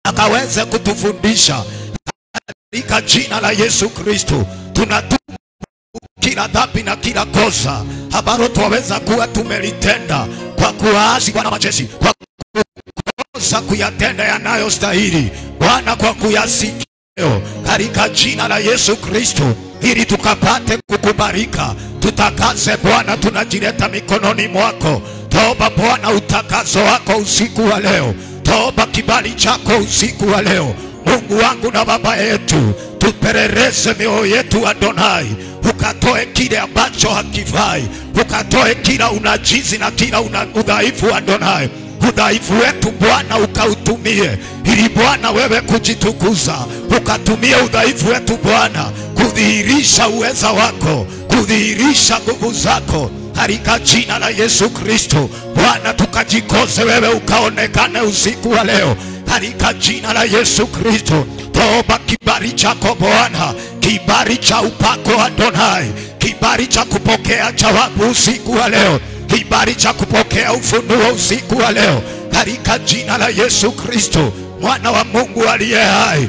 akaweze kutufundisha katika jina la Yesu Kristo. Tunatubu kila dhambi na kila kosa ambalo twaweza kuwa tumelitenda kwa kuasi Bwana majeshi, kwa kukosa kuyatenda yanayostahili Bwana, kwa kuyasikia katika jina la Yesu Kristo, ili tukapate kukubarika. Tutakaze Bwana, tunajileta mikononi mwako. Toba Bwana utakazo wako usiku wa leo. Toba kibali chako usiku wa leo. Mungu wangu na Baba yetu, tuperereze mioyo yetu Adonai, ukatoe kile ambacho hakifai, ukatoe kila unajizi na kila udhaifu Adonai. Udhaifu wetu Bwana ukautumie ili Bwana wewe kujitukuza. Ukatumie udhaifu wetu Bwana kudhihirisha uweza wako, kudhihirisha nguvu zako katika jina la Yesu Kristo. Bwana tukajikoze wewe ukaonekane usiku wa leo katika jina la Yesu Kristo. Toba kibali chako Bwana, kibali cha upako Adonai, kibali cha kupokea jawabu usiku wa leo, kibali cha kupokea ufunuo usiku wa leo katika jina la Yesu Kristo, mwana wa Mungu aliye hai.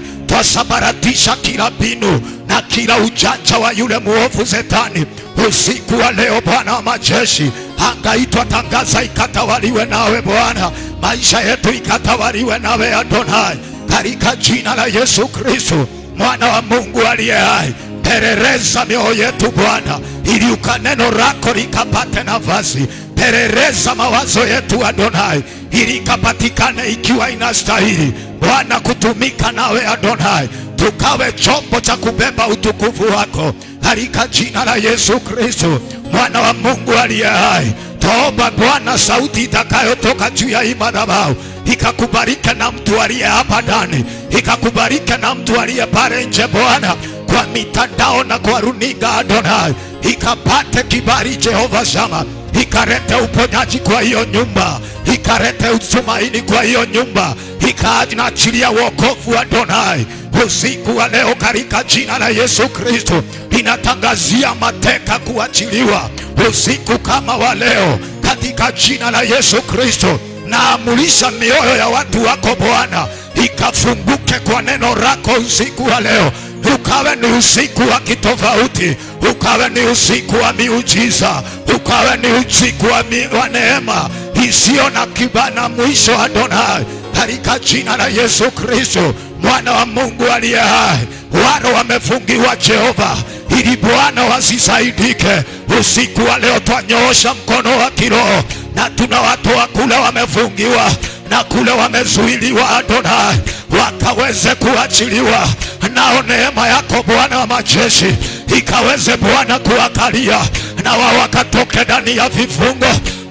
Twasambaratisha kila mbinu na kila ujanja wa yule muovu Shetani usiku wa leo Bwana wa majeshi. Anga itwatangaza ikatawaliwe nawe Bwana, maisha yetu ikatawaliwe nawe Adonai katika jina la Yesu Kristo, mwana wa Mungu aliye hai. Perereza mioyo yetu Bwana, ili ukaneno lako likapate nafasi. Perereza mawazo yetu Adonai, ili kapatikane ikiwa inastahili Bwana kutumika nawe Adonai, tukawe chombo cha kubeba utukufu wako katika jina la Yesu Kristo, mwana wa Mungu aliye hai. Toba Bwana, sauti itakayotoka juu ya hii madhabahu ikakubariki na mtu aliye hapa ndani, ikakubariki na mtu aliye pale nje Bwana, kwa mitandao na kwa runinga Adonai, ikapate kibali Jehova Shama, ikarete uponyaji kwa hiyo nyumba, ikarete utumaini kwa hiyo nyumba, ikaachilia wokovu Adonai usiku wa leo katika jina la Yesu Kristo. Inatangazia mateka kuachiliwa usiku kama wa leo katika jina la Yesu Kristo. Naamulisha mioyo ya watu wako Bwana ikafunguke kwa neno lako usiku wa leo. Ukawe ni usiku wa kitofauti, ukawe ni usiku wa miujiza, ukawe ni usiku wa neema isiyo na kibana mwisho Adonai katika jina la Yesu Kristo, mwana wa Mungu aliye hai. Wale wamefungiwa Jehova ili Bwana wasisaidike usiku wa leo, twanyoosha mkono wa kiroho na tunawatoa kule wamefungiwa na kule wamezuiliwa Adonai, wakaweze kuachiliwa. Nao neema yako Bwana wa majeshi ikaweze Bwana kuwakalia, na wao wakatoke ndani ya vifungo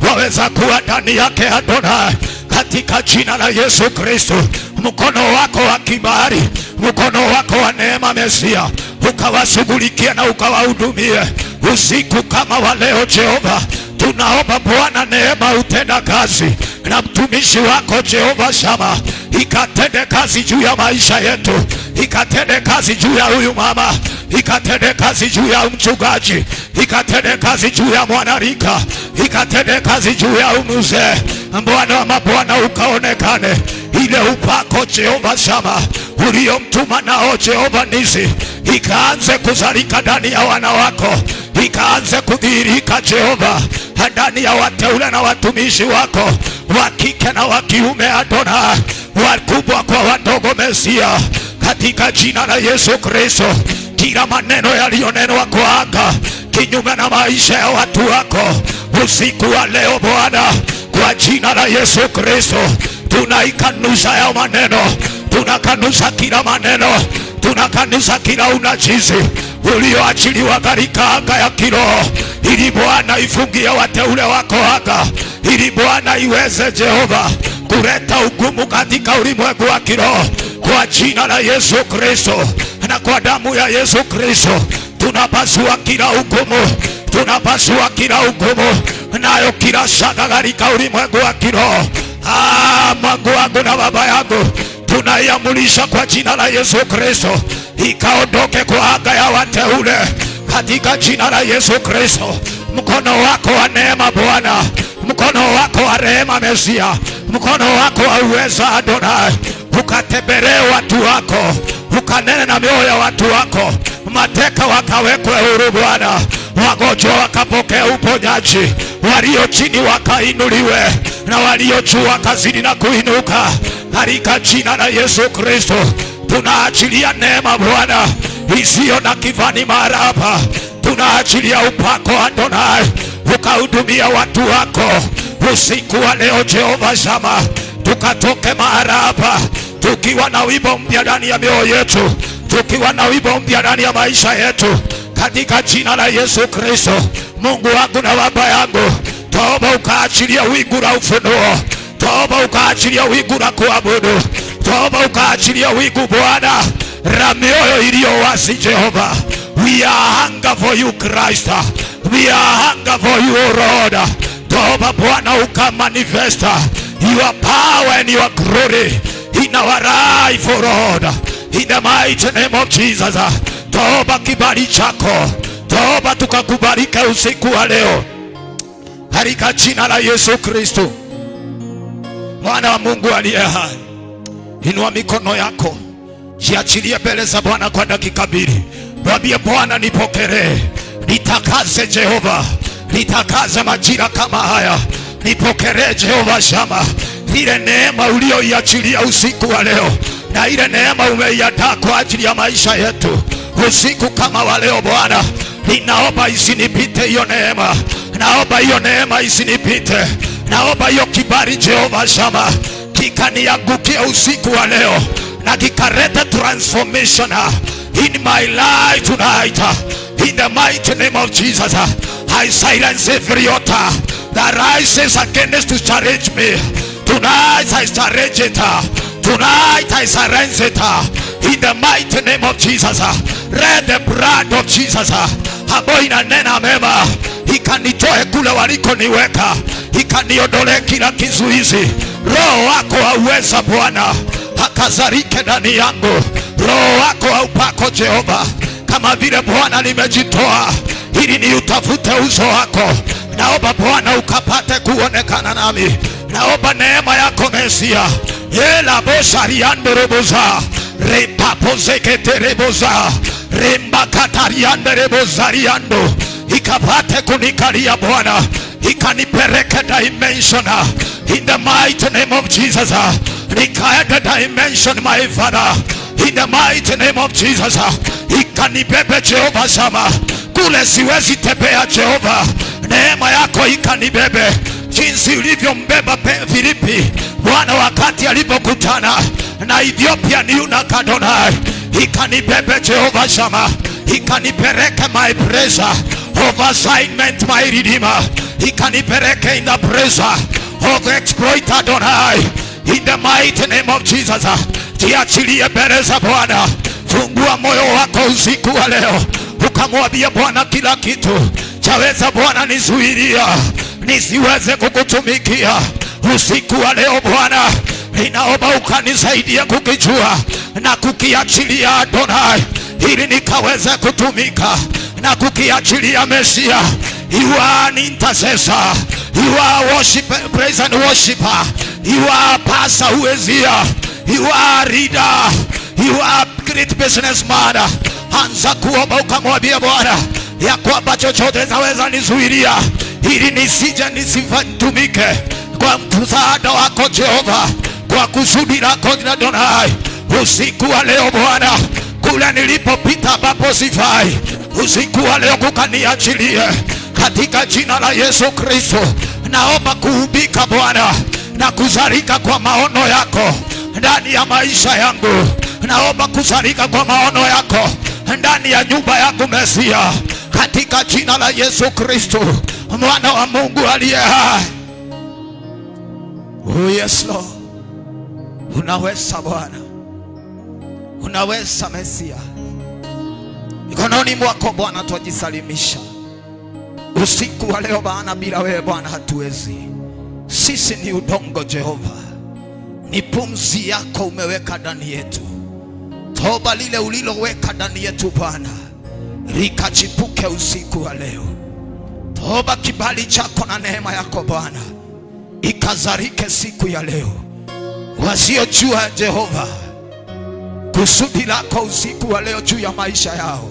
waweza kuwa ndani yake Adonai katika jina la Yesu Kristo. Mkono wako wa kibali, mkono wako wa neema Mesia, ukawashughulikie na ukawahudumie usiku kama wa leo Jehova. Tunaomba Bwana neema utenda kazi na mtumishi wako Jehova Shama, ikatende kazi juu ya maisha yetu, ikatende kazi juu ya huyu mama, ikatende kazi juu ya mchungaji, ikatende kazi juu ya mwanarika, ikatende kazi juu ya mzee. Bwana wa mabwana ukaonekane, ile upako Jehova Shama uliomtuma nao Jehova Nisi ikaanze kuzalika ndani ya wana wako, ikaanze kudhihirika Jehova ndani ya wateule na watumishi wako wa kike na wa kiume Adonai, wakubwa kwa wadogo Mesia, katika jina la Yesu Kristo. Kila maneno yaliyonenwa kwa anga kinyume na maisha ya watu wako usiku wa leo Bwana, kwa jina la Yesu Kristo tunaikanusha ya maneno, tunakanusha kila maneno, tunakanusha kila unajizi ulioachiliwa katika anga ya kiroho, ili Bwana ifungie wateule wako anga, ili Bwana iweze Jehova kuleta ugumu katika ulimwengu wa kiroho, kwa jina la Yesu Kristo na kwa damu ya Yesu Kristo. Tunapasua kila ugumu, tunapasua kila ugumu, nayo kila shaka katika ulimwengu wa kiroho. Mungu wangu na Baba yangu, tunaiamulisha kwa jina la Yesu Kristo ikaondoke kwa anga ya wateule katika jina la Yesu Kristo. Mkono wako wa neema Bwana, mkono wako wa rehema Mesia, mkono wako wa uweza Adonai ukatembelee watu wako, ukanene na mioyo ya watu wako. Mateka wakawekwe huru Bwana, wagonjwa wakapokea uponyaji, walio chini wakainuliwe, na walio juu wakazidi na kuinuka, katika jina la Yesu Kristo. Tunaachilia neema Bwana isiyo na kifani mahali hapa. Tunaachilia upako Adonai, ukahudumia watu wako usiku wa leo Jehova Shama. Tukatoke mahali hapa tukiwa na wimbo mpya ndani ya mioyo yetu, tukiwa na wimbo mpya ndani ya maisha yetu, katika jina la Yesu Kristo. Mungu wangu na Baba yangu, toba ukaachilia wingu la ufunuo, toba ukaachilia wingu la kuabudu, toba ukaachilia wingu Bwana la mioyo iliyo wazi Jehova. We are hunger for you Christ, we are hunger for you Lord. Toba Bwana ukamanifesta your power and your glory in our life Lord, in the mighty name of Jesus. Toba kibali chako, toba tukakubalike usiku wa leo, katika jina la Yesu Kristo Mwana wa Mungu aliye hai. Inua mikono yako, jiachilie mbele za Bwana kwa dakika mbili. Mwambie Bwana nipokelee, nitakaze Jehova, nitakaze majira kama haya, nipokelee Jehova Shama, ile neema uliyoiachilia usiku wa leo, na ile neema umeiandaa kwa ajili ya maisha yetu usiku kama wa leo Bwana. Ninaomba isinipite hiyo neema, naomba hiyo neema isinipite, naomba hiyo kibali Jehova Shama kikaniangukia usiku wa leo, na kikaleta transformation in my life tonight, in the mighty name of Jesus. I silence every altar that rises against to challenge me. Tonight I challenge it, tonight I silence it, in the mighty name of Jesus. Let the blood of Jesus ambayo inanena mema ikanitoe kule waliko niweka, ikaniondole kila kizuizi. Roho wako hauweza Bwana akazarike ndani yangu, roho wako haupako Jehova, kama vile Bwana nimejitoa ili ni utafute uso wako. Naomba Bwana ukapate kuonekana nami, naomba neema yako Mesia. Yela bosariando reboza, repapo zekete reboza, remba katariando rebozariando, ikapate kunikalia Bwana, ikanipeleke dimension in the mighty name of Jesus. Nikaenda dimension my Father, in the mighty name of Jesus. Ikanibebe Jehova Shama, kule siwezi tembea Jehova, neema yako ikanibebe jinsi ulivyombeba Filipi Bwana wakati alipokutana na Ethiopia niuna Kadonai. Ikanibebe Jehova Shama, ikanipeleke my pressure of assignment my Redeemer, ikanipeleke in the pressure of exploit Adonai, in the mighty name of Jesus. Jiachilie mbele za Bwana, fungua moyo wako usiku wa leo, ukamwambia Bwana kila kitu chaweza Bwana nizuilia nisiweze kukutumikia usiku wa leo Bwana. Ninaomba ukanisaidia kukijua na kukiachilia Adonai, ili nikaweze kutumika na kukiachilia Mesia. You are an intercessor, you are worship, praise and worshiper, you are pastor who is here, you are leader, you are great businessman. Anza kuomba ukamwambia Bwana ya kwamba chochote zaweza nizuilia ili nisije nisifatumike kwa msaada wako Jehova, kwa kusudi lako Adonai. Usiku wa leo Bwana, kule nilipopita ambapo sifai, usiku wa leo kukaniachilie katika jina la Yesu Kristo. Naomba kuubika Bwana na kuzalika kwa maono yako ndani ya maisha yangu, naomba kuzalika kwa maono yako ndani ya nyumba yako Mesia, katika jina la Yesu Kristo Mwana wa Mungu aliye hai. Oh yes Lord, unaweza Bwana, unaweza Mesia. Mikononi mwako Bwana twajisalimisha usiku wa leo Bwana. Bila wewe Bwana hatuwezi, sisi ni udongo Jehova, ni pumzi yako umeweka ndani yetu. Toba lile uliloweka ndani yetu Bwana likachipuke usiku wa leo. Toba kibali chako na neema yako Bwana ikazarike siku ya leo. wasiojua Jehova kusudi lako usiku wa leo juu ya maisha yao.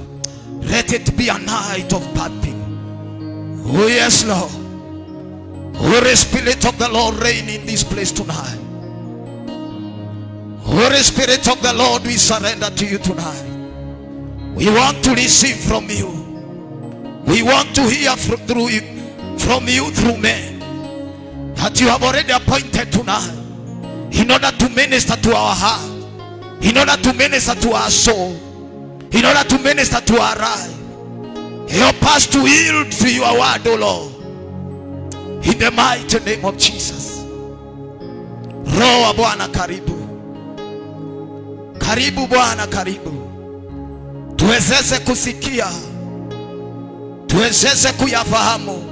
Let it be a night of birthing. Oh yes Lord. Holy Spirit of the Lord, reign in this place tonight. Holy Spirit of the Lord, we surrender to you tonight. We want to receive from you. We want to hear from you through men that you have already appointed tonight, in order to minister to our heart, in order to minister to our soul, in order to minister to our life. Help us to yield to your word, O Lord, in the mighty name of Jesus. Roho wa Bwana karibu. Karibu Bwana, karibu. Tuwezeshe kusikia, tuwezeshe kuyafahamu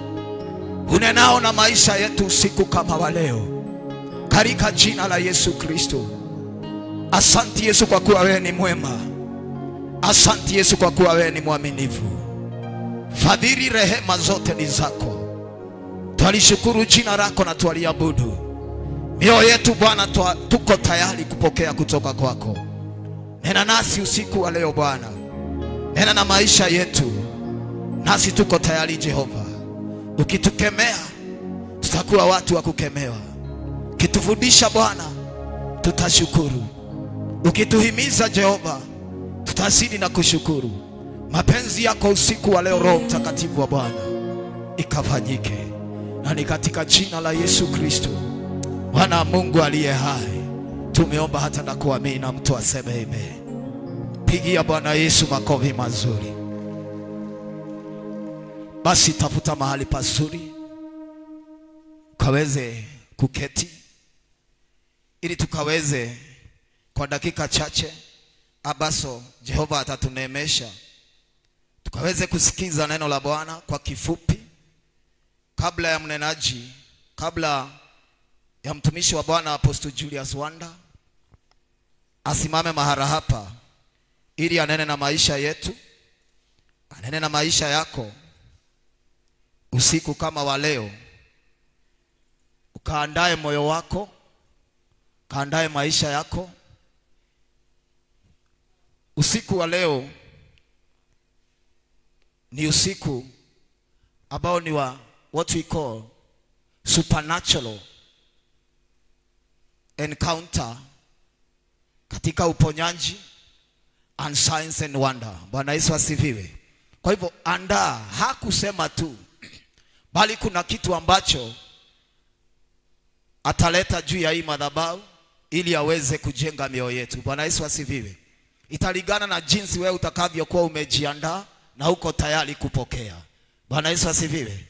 unenao na maisha yetu usiku kama wa leo, katika jina la Yesu Kristo. Asante Yesu kwa kuwa wewe ni mwema. Asante Yesu kwa kuwa wewe ni mwaminifu. Fadhili, rehema zote ni zako. Twalishukuru jina lako na twaliabudu. Mioyo yetu Bwana tuko tayari kupokea kutoka kwako. Nena nasi usiku wa leo Bwana. Nena na maisha yetu. Nasi tuko tayari Jehova. Ukitukemea tutakuwa watu wa kukemewa. Ukitufundisha Bwana tutashukuru. Ukituhimiza Jehova tutazidi na kushukuru. Mapenzi yako usiku wa leo Roho Mtakatifu wa Bwana ikafanyike. Na ni katika jina la Yesu Kristo, Bwana Mungu aliye hai, tumeomba hata na kuamini, na mtu aseme amen. Pigia Bwana Yesu makofi mazuri. Basi tafuta mahali pazuri ukaweze kuketi, ili tukaweze kwa dakika chache abaso Jehova atatuneemesha, tukaweze kusikiza neno la Bwana kwa kifupi, kabla ya mnenaji, kabla ya mtumishi wa Bwana Apostle Julius Wanda asimame mahara hapa, ili anene na maisha yetu, anene na maisha yako usiku kama wa leo. Ukaandae moyo wako, kaandae maisha yako. Usiku wa leo ni usiku ambao ni wa what we call supernatural encounter katika uponyaji and signs and wonder. Bwana Yesu asifiwe. Kwa hivyo andaa, hakusema tu, bali kuna kitu ambacho ataleta juu ya hii madhabahu ili aweze kujenga mioyo yetu. Bwana Yesu asifiwe. Italingana na jinsi wewe utakavyokuwa umejiandaa na uko tayari kupokea. Bwana Yesu asifiwe.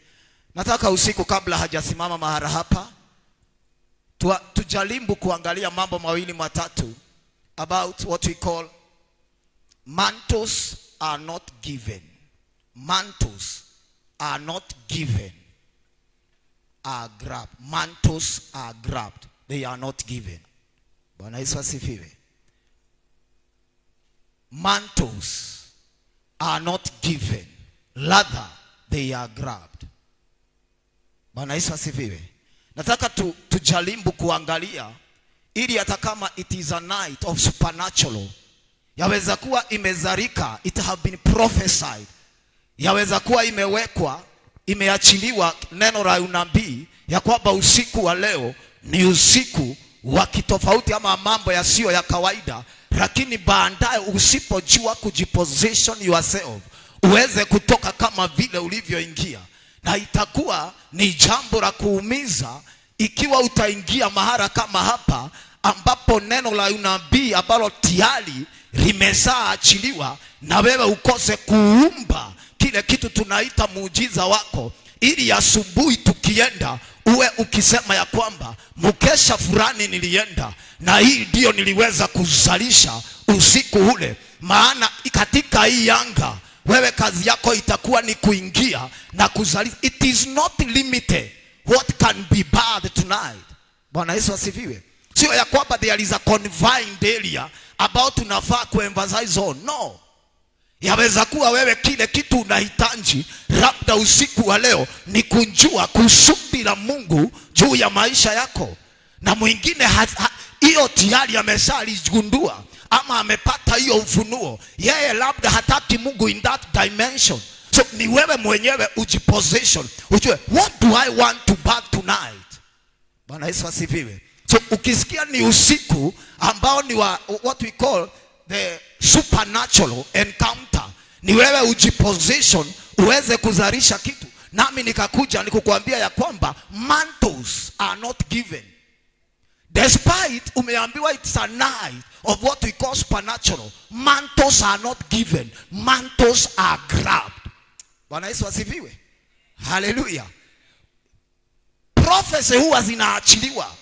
Nataka usiku kabla hajasimama mahali hapa tujaribu kuangalia mambo mawili matatu about what we call mantles are not given. Mantles are not given, are grabbed. Mantles are grabbed, they are not given. Bwana Yesu asifiwe. Mantles are not given, rather they are grabbed. Bwana Yesu asifiwe. Nataka tujaribu kuangalia, ili hata kama it is a night of supernatural, yaweza kuwa imezarika, it have been prophesied, yaweza kuwa imewekwa, imeachiliwa neno la unabii ya kwamba usiku wa leo ni usiku wa kitofauti ama mambo yasiyo ya kawaida. Lakini baadaye usipojua kujiposition yourself, uweze kutoka kama vile ulivyoingia, na itakuwa ni jambo la kuumiza ikiwa utaingia mahara kama hapa, ambapo neno la unabii ambalo tayari limeshaachiliwa, na wewe ukose kuumba kile kitu tunaita muujiza wako, ili asubuhi tukienda uwe ukisema ya kwamba mkesha fulani nilienda na hii ndio niliweza kuzalisha usiku ule. Maana katika hii anga wewe kazi yako itakuwa ni kuingia na kuzalisha. It is not limited what can be bad tonight. Bwana Yesu asifiwe. Sio ya kwamba there is a confined area about tunafaa kuemphasize on. No. Yaweza kuwa wewe kile kitu unahitaji labda usiku wa leo ni kujua kusudi la Mungu juu ya maisha yako. Na mwingine hiyo tayari ameshaligundua ama amepata hiyo ufunuo. Yeye labda hataki Mungu in that dimension. So ni wewe mwenyewe ujiposition, ujue what do I want to birth tonight. Bwana Yesu asifiwe. So ukisikia ni usiku ambao ni wa what we call the supernatural encounter, ni wewe ujiposition uweze kuzalisha kitu. Nami nikakuja nikukuambia ya kwamba mantles are not given. Despite umeambiwa it's a night of what we call supernatural, mantles are not given. Mantles are grabbed. Bwana Yesu asifiwe. Hallelujah. Prophecy huwa zinaachiliwa.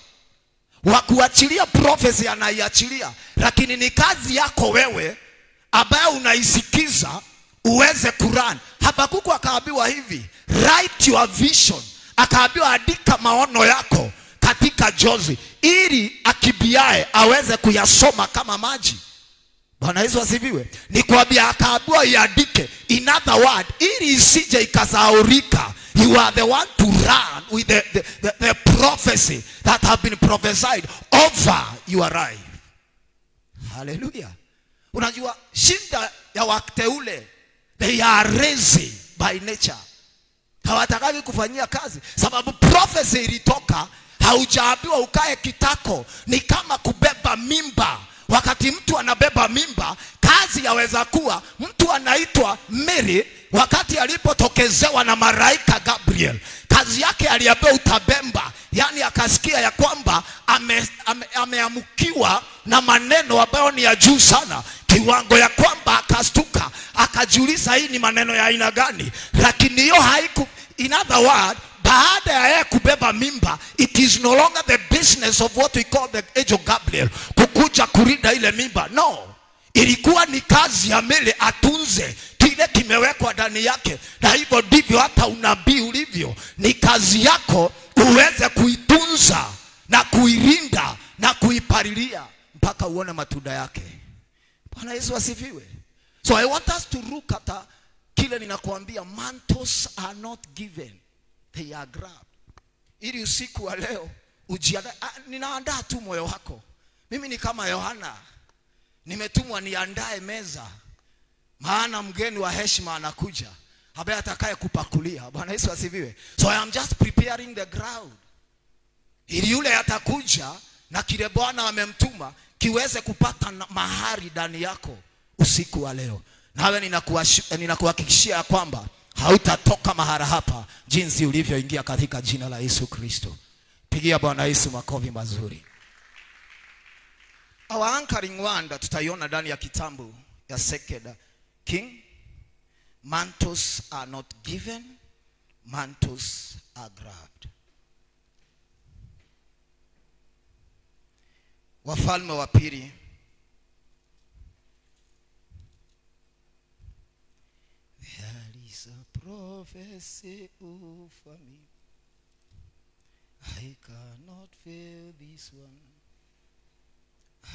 Wakuachilia prophecy anaiachilia, lakini ni kazi yako wewe ambaye unaisikiza uweze Quran. Habakuku akaambiwa hivi, write your vision. Akaambiwa andika maono yako katika jozi, ili akibiae aweze kuyasoma kama maji. Bwana Yesu asifiwe. Nikwambia akaambiwa iandike, in other word, ili isije ikasahaulika. You are the one to run with the prophecy that have been prophesied over your life. Hallelujah. Unajua shida ya wateule, they are lazy by nature. Hawatakagi kufanyia kazi. Sababu prophecy ilitoka, haujaambiwa ukae kitako. Ni kama kubeba mimba. Wakati mtu anabeba mimba, kazi yaweza kuwa mtu anaitwa Mary, wakati alipotokezewa na malaika Gabriel, kazi yake aliambiwa utabemba. Yani akasikia ya kwamba ameamukiwa na maneno ambayo ni ya juu sana, kiwango ya kwamba akastuka, akajiuliza hii ni maneno ya aina gani. Lakini hiyo haiku, in other word, baada ya yeye kubeba mimba, it is no longer the business of what we call the angel Gabriel kukuja kurinda ile mimba. No, ilikuwa ni kazi ya Mary atunze kile kimewekwa ndani yake. Na hivyo ndivyo hata unabii ulivyo. Ni kazi yako uweze kuitunza na kuirinda na kuipalilia mpaka uone matunda yake. Bwana Yesu asifiwe. So I want us to look at kile ninakuambia, mantles are not given, they are grabbed. Ili usiku wa leo ujiandae. Ninaandaa tu moyo wako. Mimi ni kama Yohana, nimetumwa niandae meza, maana mgeni wa heshima anakuja ambaye atakaye kupakulia. Bwana Yesu asifiwe. So I am just preparing the ground, ili yule atakuja na kile Bwana amemtuma kiweze kupata mahari ndani yako usiku wa leo. Nawe ninakuhakikishia kwamba hautatoka mahali hapa jinsi ulivyoingia katika jina la Yesu Kristo. Pigia Bwana Yesu makofi mazuri. Our anchoring word tutaiona ndani ya kitabu ya 2 King. Mantles are not given, mantles are grabbed. Wafalme wa pili there is a prophecy over me, I cannot fail this one,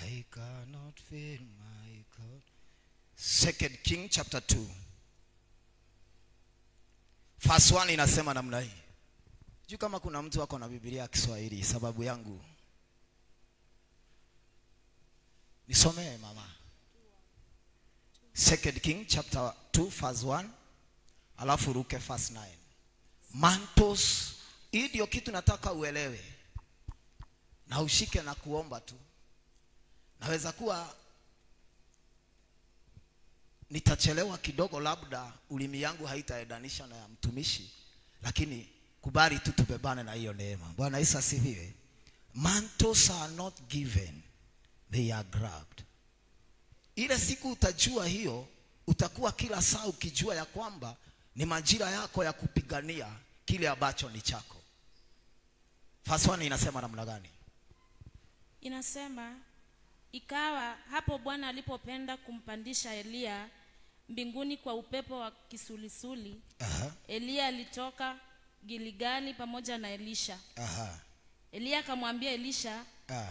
I cannot fail my God. 2 King chapter 2 verse 1 inasema namna hii. Juu kama kuna mtu wako na Biblia ya Kiswahili, sababu yangu nisomee mama. 2 King chapter 2 verse 1, alafu ruke verse 9. Mantles, hii ndio kitu nataka uelewe na ushike na kuomba tu. Naweza kuwa nitachelewa kidogo, labda ulimi yangu haitaedanisha na ya mtumishi, lakini kubali tu tubebane na hiyo neema. Bwana Yesu asifiwe. Mantles are not given, they are grabbed. Ile siku utajua hiyo, utakuwa kila saa ukijua ya kwamba ni majira yako ya kupigania kile ambacho ni chako. Verse 1 inasema namna gani? Inasema, ikawa hapo Bwana alipopenda kumpandisha Elia mbinguni kwa upepo wa kisulisuli, Elia alitoka Gilgali pamoja na Elisha. Elia akamwambia Elisha,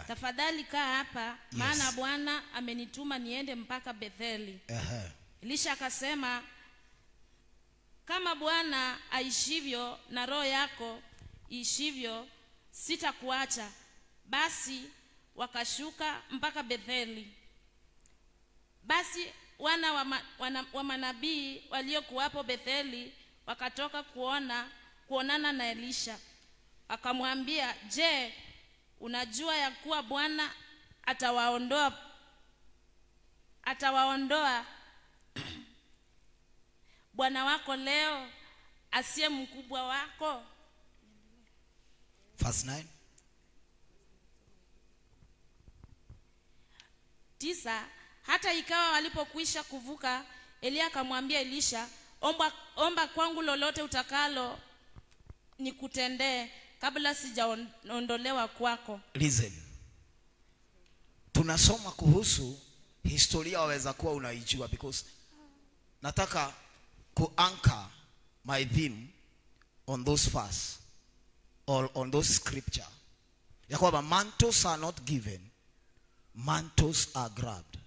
tafadhali kaa hapa, maana Bwana amenituma niende mpaka Betheli. Elisha akasema, kama Bwana aishivyo na roho yako ishivyo, sitakuacha. Basi wakashuka mpaka Betheli. Basi wana wa manabii waliokuwapo Betheli wakatoka kuonana na Elisha. Akamwambia, "Je, unajua ya kuwa Bwana atawaondoa bwana wako leo, asiye mkubwa wako?" Verse 9. 9. Hata ikawa walipokwisha kuvuka, Elia akamwambia Elisha, omba kwangu lolote utakalo nikutendee kabla sijaondolewa kwako. Listen. Tunasoma kuhusu historia, waweza kuwa unaijua, because nataka anchor my theme on those verse or on those scripture. Ya kwamba mantles are not given, mantles are grabbed.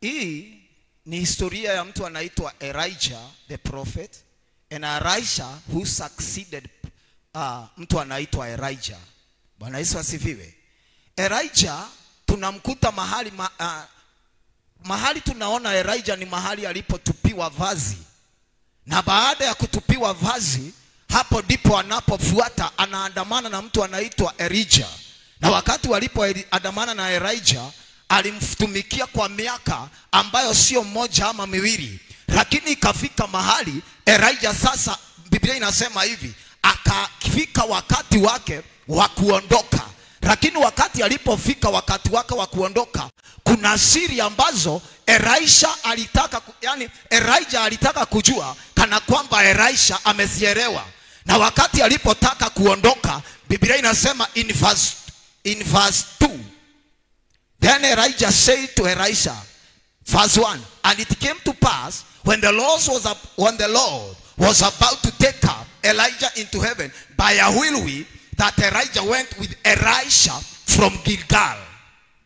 Hii ni historia ya mtu anaitwa Elijah the prophet, and Elisha who succeeded mtu anaitwa Elijah. Bwana Yesu asifiwe. Elijah tunamkuta mahali tunaona Elijah ni mahali alipotupiwa vazi, na baada ya kutupiwa vazi, hapo ndipo anapofuata anaandamana na mtu anaitwa Elijah. Na wakati walipoandamana na Elijah, alimtumikia kwa miaka ambayo sio moja ama miwili, lakini ikafika mahali Elijah sasa, Biblia inasema hivi, akafika wakati wake wa kuondoka. Lakini wakati alipofika wakati wake wa kuondoka, kuna siri ambazo Elijah alitaka kujua, kana kwamba Elisha amezielewa. Na wakati alipotaka kuondoka, Biblia inasema in verse 2, then Elijah said to Elisha, verse 1, and it came to pass when the Lord was about to take up Elijah into heaven by a whirlwind, that Elijah went with Elisha from Gilgal.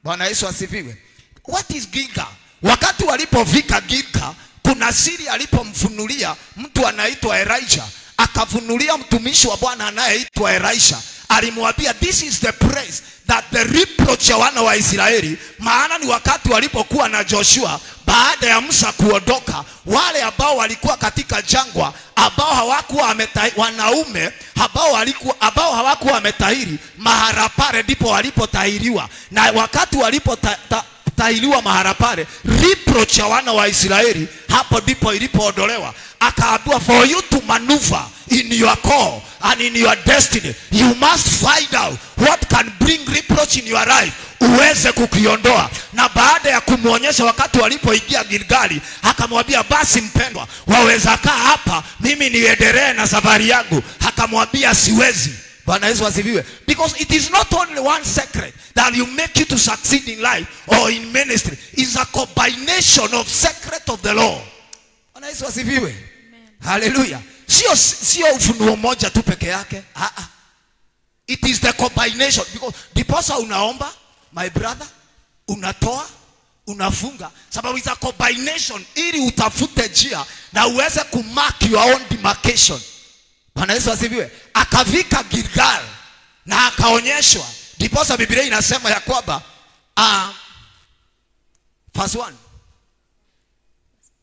Bwana Yesu asifiwe. What is Gilgal? Wakati walipofika Gilgal, kuna siri alipomfunulia mtu anaitwa Elijah, akafunulia mtumishi wa Bwana anayeitwa Elisha. Alimwambia, this is the place that the reproach ya wana wa Israeli, maana ni wakati walipokuwa na Joshua baada ya Musa kuondoka, wale ambao walikuwa katika jangwa, ambao hawakuwa wanaume ambao hawakuwa wametahiri, mahali pale ndipo walipotahiriwa. Na wakati walipotahiriwa mahali pale, reproach ya wana wa Israeli hapo ndipo ilipoondolewa. Akaambiwa, for you to maneuver in your call and in your destiny, you must find out what can bring reproach in your life, uweze kukiondoa. Na baada ya kumuonyesha, wakati walipoingia Gilgali, akamwambia, basi mpendwa, waweza kaa hapa mimi niendelee na safari yangu? Akamwambia, siwezi. Bwana Yesu asifiwe. Because it is not only one secret that you make you to succeed in life or in ministry. It's a combination of secret of the Lord. Bwana Yesu asifiwe. Hallelujah. Sio ufunuo moja tu peke yake. It is the combination. Because diposa unaomba, my brother, unatoa, unafunga, sababu it's a combination ili utafute njia na uweze kumark your own demarcation. Bwana Yesu asifiwe. Akavika Gilgal na akaonyeshwa. Diposa Biblia inasema ya kwamba verse 1,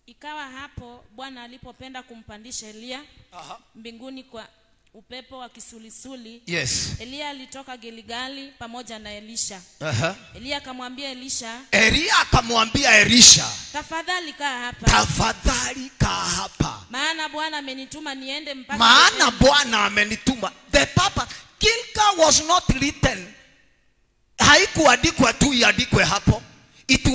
ikawa hapo Bwana alipopenda kumpandisha Elia mbinguni kwa upepo wa kisulisuli. Yes. Elia alitoka Gilgali pamoja na Elisha. Elia akamwambia Elisha, tafadhali kaa hapa. Tafadhali kaa hapa. Maana Bwana amenituma niende mpaka. Maana Bwana amenituma. The papa Gilgal was not written. Haikuandikwa tu iandikwe hapo. It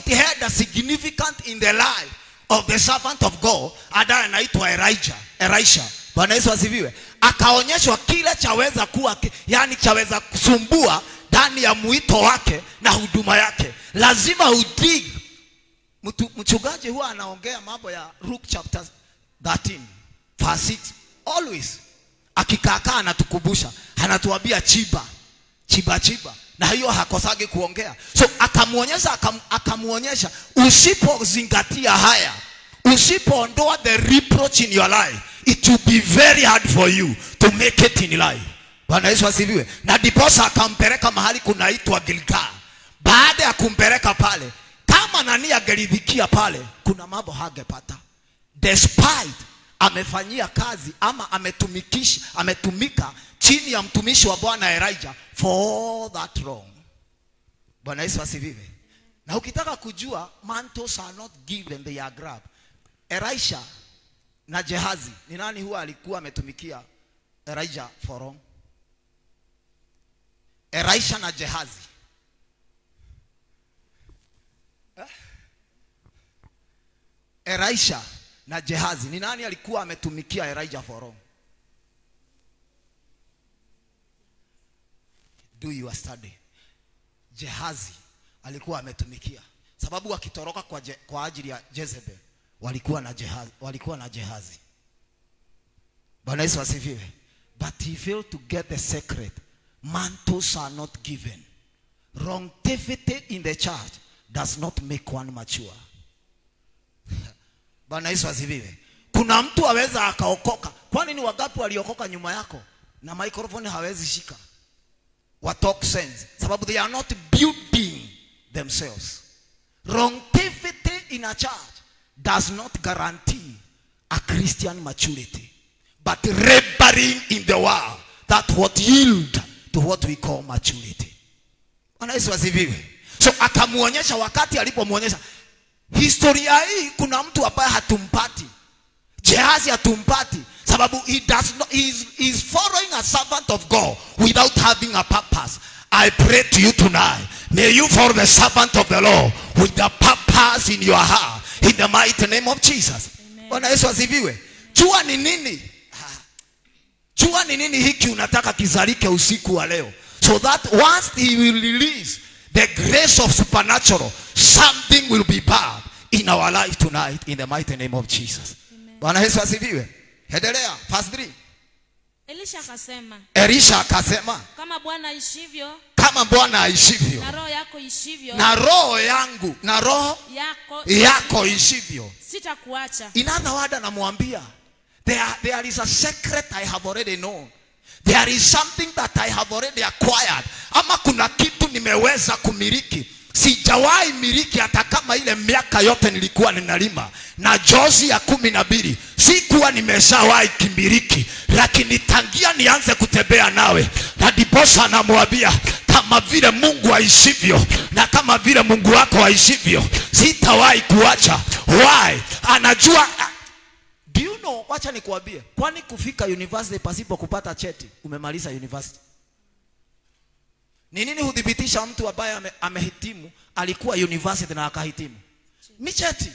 had a significance in the life of the servant of God anaitwa Elisha. Bwana Yesu asifiwe. Akaonyeshwa kile chaweza kuwa, yani chaweza kusumbua ndani ya muito wake na huduma yake. Lazima udig. Mchungaji huwa anaongea mambo ya Luke chapter 13 verse 6 always. Akikaa anatukumbusha, anatuambia chiba. Na hiyo hakosage kuongea. So akamuonyesha usipozingatia haya, usipoondoa the reproach in your life, it will be very hard for you to make it in life. Bwana Yesu asifiwe. Na diposa akampeleka mahali kunaitwa Gilgal. Baada ya kumpeleka pale, kama nani angeridhikia pale, kuna mambo hangepata. Despite amefanyia kazi ama ametumika chini ya mtumishi wa Bwana Elijah for all that wrong. Bwana Yesu asifiwe. Na ukitaka kujua mantles are not given, they are grabbed. Elisha na Gehazi, ni nani huwa alikuwa ametumikia Elijah for wrong? Elisha na Gehazi. Elisha na Gehazi, ni nani alikuwa ametumikia Elijah for wrong? Do your study. Gehazi alikuwa ametumikia, sababu wakitoroka kwa ajili ya Jezebel walikuwa na Gehazi. Bwana Yesu asifiwe. But he failed to get the secret. Mantles are not given. Wrongtivity in the church does not make one mature. Bwana Yesu asifiwe. Kuna mtu aweza akaokoka. Kwani ni wangapi waliokoka nyuma yako na microphone hawezi shika? Wa talk sense, sababu they are not building themselves. Wrongtivity in a church does not guarantee a Christian maturity, but laboring in the world, that what yield to what we call maturity. Bwana Yesu asifiwe. So akamuonyesha, wakati alipomuonyesha historia hii, kuna mtu ambaye hatumpati. Gehazi hatumpati sababu he is following a servant of God without having a purpose. I pray to you tonight, may you follow the servant of the Lord with the purpose in your heart, in the mighty name of Jesus. Bwana Yesu asifiwe. Jua ni nini? Jua ni nini hiki unataka kizalike usiku wa leo, so that once he will release the grace of supernatural, something will be birthed in our life tonight, in the mighty name of Jesus. Bwana Yesu asifiwe. Endelea, verse 3. Elisha akasema, kama Bwana aishivyo, na roho yako ishivyo, na roho yangu, na roho yako ishivyo, sitakuacha. In other words, anamwambia there is a secret I have already known. There is something that I have already acquired. Ama kuna kitu nimeweza kumiliki sijawahi miliki, hata kama ile miaka yote nilikuwa ninalima na jozi ya 12 sikuwa nimeshawahi kimiliki, lakini tangia nianze kutembea nawe. Na diposa anamwambia, kama vile Mungu aishivyo na kama vile Mungu wako aishivyo, sitawahi kuacha. Why? Anajua. Do you know, wacha nikuambie, kwani kufika university pasipo kupata cheti umemaliza university? Ni nini hudhibitisha mtu ambaye amehitimu alikuwa university na akahitimu? Ni cheti.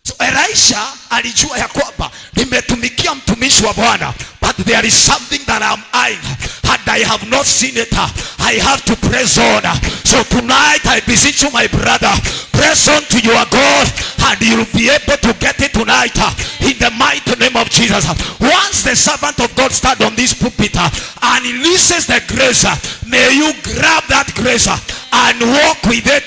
So Elisha alijua ya kwamba nimetumikia mtumishi wa Bwana, but there is something that I'm eyeing, and I have not seen it. I have to press on. So tonight I beseech you, my brother, press on to your God, and you'll be able to get it tonight, in the mighty name of Jesus. Once the servant of God stands on this pulpit and releases the grace, may you grab that grace and walk with it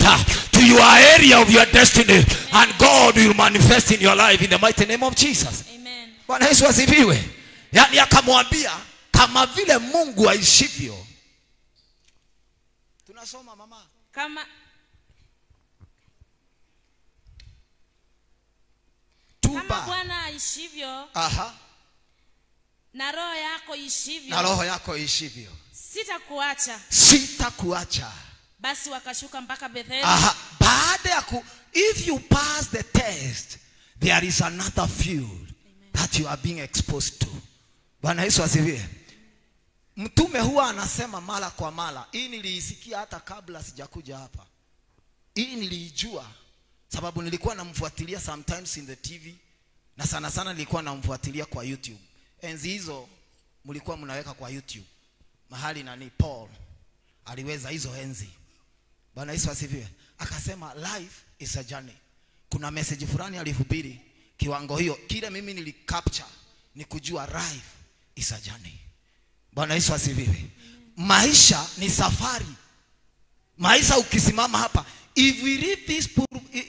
to your area of your destiny, and God will manifest in your life in the mighty name of Jesus. Amen. Bwana Yesu asifiwe. Yani akamwambia, kama vile Mungu aishivyo. Tunasoma mama. Kama Bwana aishivyo, na roho yako ishivyo, na roho yako ishivyo, sitakuacha. Basi wakashuka mpaka Betheli. Baada ya if you pass the test, there is another field that you are being exposed to. Bwana Yesu asifiwe. Mtume huwa anasema mara kwa mara, hii niliisikia hata kabla sijakuja hapa. Hii nilijua sababu nilikuwa namfuatilia sometimes in the TV, na sana sana nilikuwa namfuatilia kwa YouTube. Enzi hizo mlikuwa mnaweka kwa YouTube mahali nani Paul aliweza hizo enzi. Bwana Yesu asifiwe. Akasema life is a journey. Kuna message fulani alihubiri kiwango hiyo, kile mimi nilicapture ni kujua life is a journey. Bwana Yesu asifiwe. Maisha ni safari. Maisha ukisimama hapa, if we leave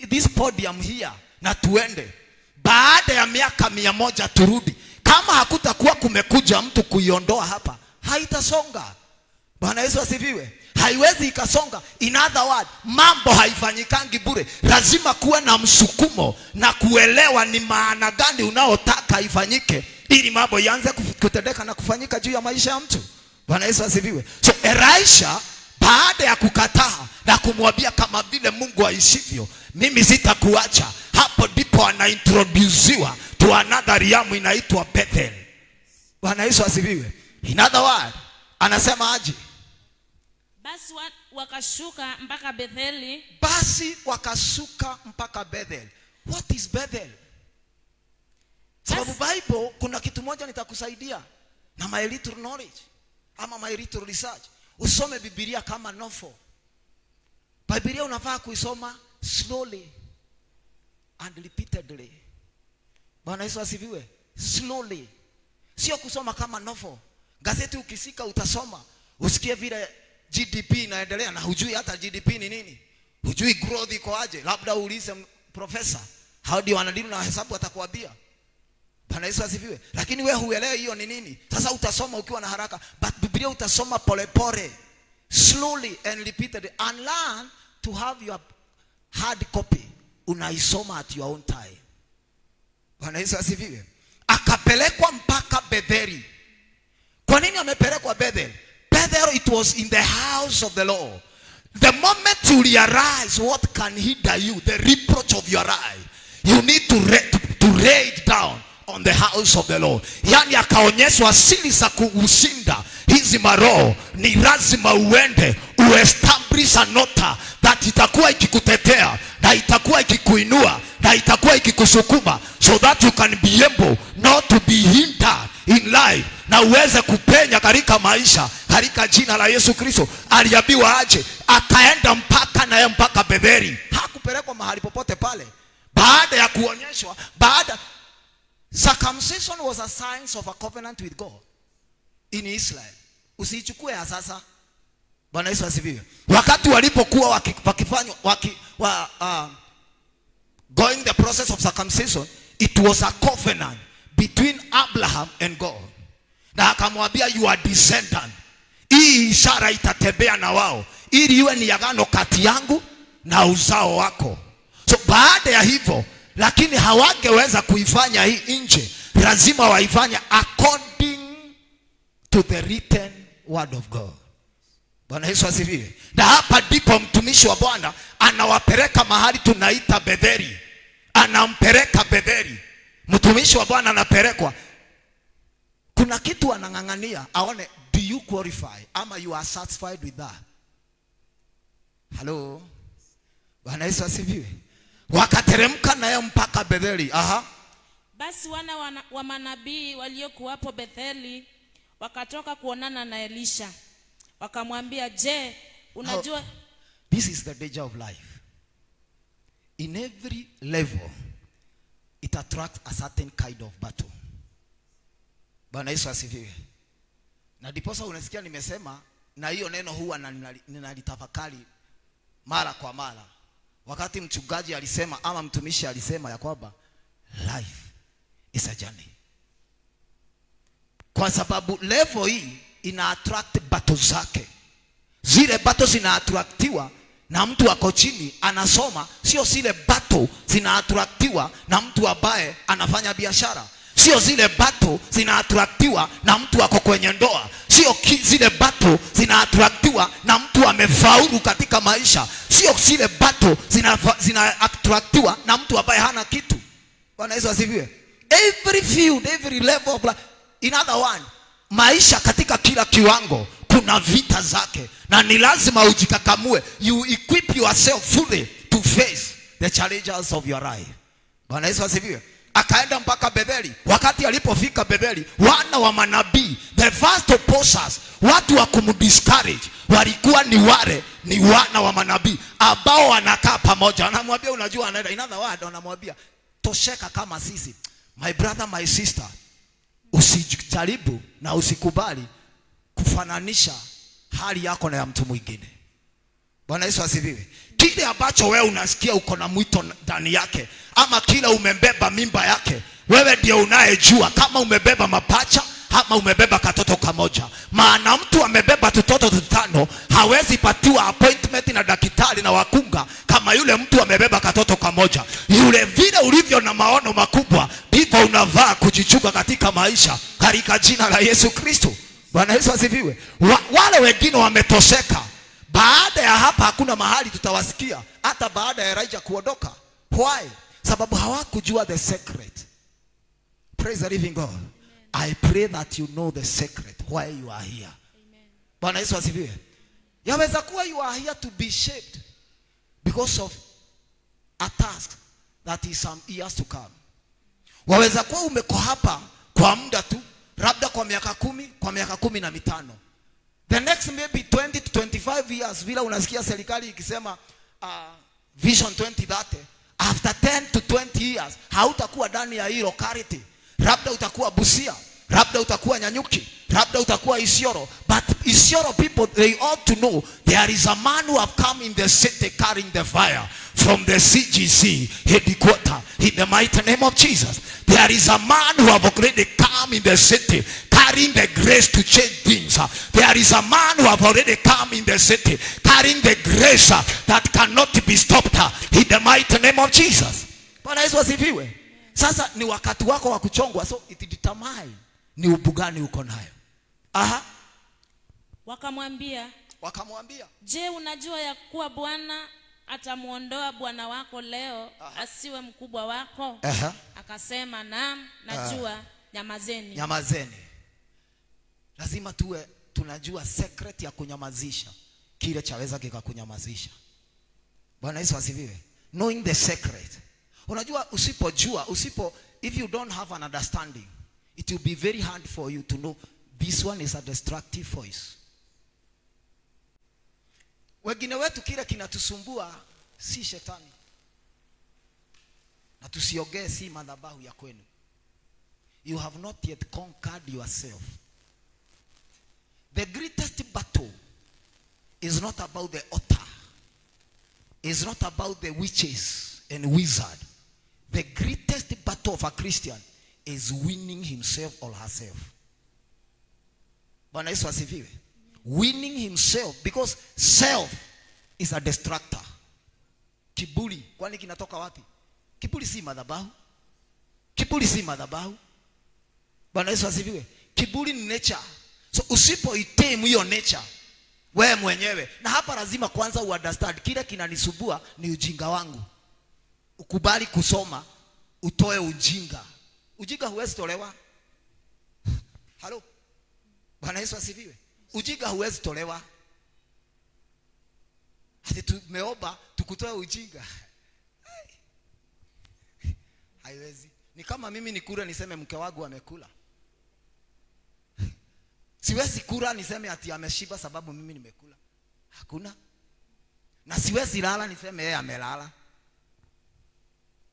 this podium here na tuende, baada ya miaka 100 turudi, kama hakutakuwa kumekuja mtu kuiondoa hapa, haitasonga. Bwana Yesu asifiwe. Haiwezi ikasonga. In other words, mambo haifanyikangi bure. Lazima kuwe na msukumo na kuelewa ni maana gani unaotaka ifanyike ili mambo ianze kutendeka na kufanyika juu ya maisha ya mtu. Bwana Yesu asifiwe. So Elisha baada ya kukataa na kumwambia kama vile Mungu aishivyo, mimi sitakuacha, hapo ndipo anaintroduciwa to another realm inaitwa Bethel. Bwana Yesu asifiwe. In other words, anasema aje? Basi wakashuka mpaka Betheli. Basi wakashuka mpaka Bethel. What is Bethel? Sababu Bible kuna kitu moja nitakusaidia na my little knowledge ama my little research. Usome Biblia kama novel. Biblia unafaa kuisoma slowly and repeatedly. Bwana Yesu asifiwe. Slowly. Sio kusoma kama novel. Gazeti ukisika utasoma, usikie vile GDP inaendelea na hujui hata GDP ni nini. Hujui growth iko aje. Labda uulize professor, how do you wanadili na hesabu, atakwambia. Bwana Yesu asifiwe. Lakini wewe huelewi hiyo ni nini. Sasa utasoma ukiwa na haraka, but Biblia utasoma polepole, slowly and repeatedly, and learn to have your hard copy. Unaisoma at your own time. Bwana Yesu asifiwe. Akapelekwa mpaka Betheli. Kwa nini amepelekwa Bethel? Bethel, it was in the house of the Lord. The moment you realize what can hinder you, the reproach of your life, you need to rage down on the house of the Lord. Yani akaonyeshwa asili za kuushinda hizi maroho. Ni lazima uende uestablish an altar that itakuwa ikikutetea na itakuwa ikikuinua na itakuwa ikikusukuma, so that you can be able not to be hindered in life, na uweze kupenya katika maisha katika jina la Yesu Kristo. Aliambiwa aje? Akaenda mpaka Betheli. Hakupelekwa mahali popote pale. Baada ya kuonyeshwa, circumcision was a sign of a covenant with God in Israel. Usiichukue ya sasa. Bwana Yesu asifiwe. Wakati walipokuwa wakifanywa going the process of circumcision, it was a covenant between Abraham and God. Na akamwambia your descendant, hii ishara itatembea na wao ili iwe ni agano kati yangu na uzao wako. So baada ya hivyo, lakini hawangeweza kuifanya hii nje, lazima waifanya according to the written word of God. Bwana Yesu asifiwe. Na hapa ndipo mtumishi wa Bwana anawapeleka mahali tunaita Betheli. Anampeleka Betheli. Mtumishi wa Bwana anapelekwa. Kuna kitu anang'ang'ania aone, do you qualify ama you are satisfied with that? Hello. Bwana Yesu asifiwe. Wakateremka naye mpaka Betheli. Basi wana wa manabii waliokuwapo Betheli wakatoka kuonana na Elisha. Wakamwambia, je, unajua? This is the danger of life. In every level, it attracts a certain kind of battle. Bwana Yesu asifiwe. Na diposa unasikia nimesema, na hiyo neno huwa ninalitafakari mara kwa mara. Wakati mchungaji alisema ama mtumishi alisema ya kwamba life is a journey. Kwa sababu level hii ina attract battles zake. Zile battles zina attractiwa na mtu wako chini anasoma, sio zile battle zina attractiwa na mtu ambaye anafanya biashara. Sio zile battle zina attractiwa na mtu wako kwenye ndoa. Sio zile battle zina attractiwa na mtu amefaulu katika maisha. Sio zile battle zina attractiwa na mtu ambaye hana kitu. Bwana Yesu asifiwe. Every field, every level of life. In other words, maisha katika kila kiwango kuna vita zake, na ni lazima ujikakamue. You equip yourself fully to face the challenges of your life. Bwana Yesu asifiwe. Akaenda mpaka Betheli. Wakati alipofika Betheli, wana wa manabii, the first opposers, watu wa kumdiscourage, walikuwa ni wana wa manabii ambao wanakaa pamoja. Anamwambia, unajua anaenda. In other words, anamwambia tosheka kama sisi. My brother, my sister, usijaribu na usikubali kufananisha hali yako na ya mtu mwingine. Bwana Yesu asifiwe. Kile ambacho wewe unasikia uko na mwito ndani yake, ama kila umebeba mimba yake, wewe ndio unayejua. Kama umebeba mapacha ama umebeba katoto kamoja. Maana mtu amebeba tutoto tutano hawezi patiwa appointment na daktari na wakunga kama yule mtu amebeba katoto kamoja. Yule vile ulivyo na maono makubwa ndivyo unavaa kujichunga katika maisha, katika jina la Yesu Kristo. Bwana Yesu asifiwe. Wale wengine wametoseka. Baada ya hapa hakuna mahali tutawasikia hata baada ya Elijah kuondoka. Why? Sababu hawakujua the secret. Praise the living God. Amen. I pray that you know the secret why you are here. Amen. Bwana Yesu asifiwe. Yaweza kuwa you are here to be shaped because of a task that is some years to come. Waweza kuwa umeko hapa kwa muda tu, labda kwa miaka 10, kwa miaka 15. The next maybe 20 to 25 years, vile unasikia serikali ikisema Vision 2030, after 10 to 20 years hautakuwa ndani ya hii locality. Labda utakuwa Busia, labda utakuwa Nyanyuki, labda utakuwa Isiolo. But Isiolo people, they ought to know there is a man who have come in the city carrying the fire from the CGC headquarters in the mighty name of Jesus. There is a man who have already come in the city carrying the grace to change things. There is a man who have already come in the city carrying the grace that cannot be stopped in the mighty name of Jesus. Bwana Yesu asifiwe. Sasa ni wakati wako wa kuchongwa, so it determine ni ubugani uko nayo. Aha. Wakamwambia, je, unajua ya kuwa Bwana atamuondoa bwana wako leo, asiwe mkubwa wako? Akasema, naam, najua. Nyamazeni. Lazima tuwe tunajua secret ya kunyamazisha kile chaweza kikakunyamazisha. Bwana Yesu asifiwe. Knowing the secret. Unajua usipojua, if you don't have an understanding, it will be very hard for you to know this one is a destructive voice. Wengine wetu kile kinatusumbua si shetani. Na tusiogee si madhabahu ya kwenu. You have not yet conquered yourself. The greatest battle is not about the altar. It's not about the witches and wizards. The greatest battle of a Christian is winning himself or herself. Bwana Yesu asifiwe. Winning himself, because self is a distractor. Kiburi, kwani kinatoka wapi? Kiburi si madhabahu. Bwana Yesu asifiwe. Kiburi ni nature. So usipoitemu hiyo nature wewe mwenyewe, na hapa lazima kwanza uunderstand kile kinanisumbua ni ujinga wangu. Ukubali kusoma, utoe ujinga. Ujinga huwezi tolewa. Halo. Bwana Yesu asifiwe. Ujinga huwezi tolewa. Hadi tumeomba tukutoe ujinga. Haiwezi. Ni kama mimi nikula niseme mke wangu amekula. Siwezi kula niseme ati ameshiba sababu mimi nimekula. Hakuna. Na siwezi lala niseme yeye amelala.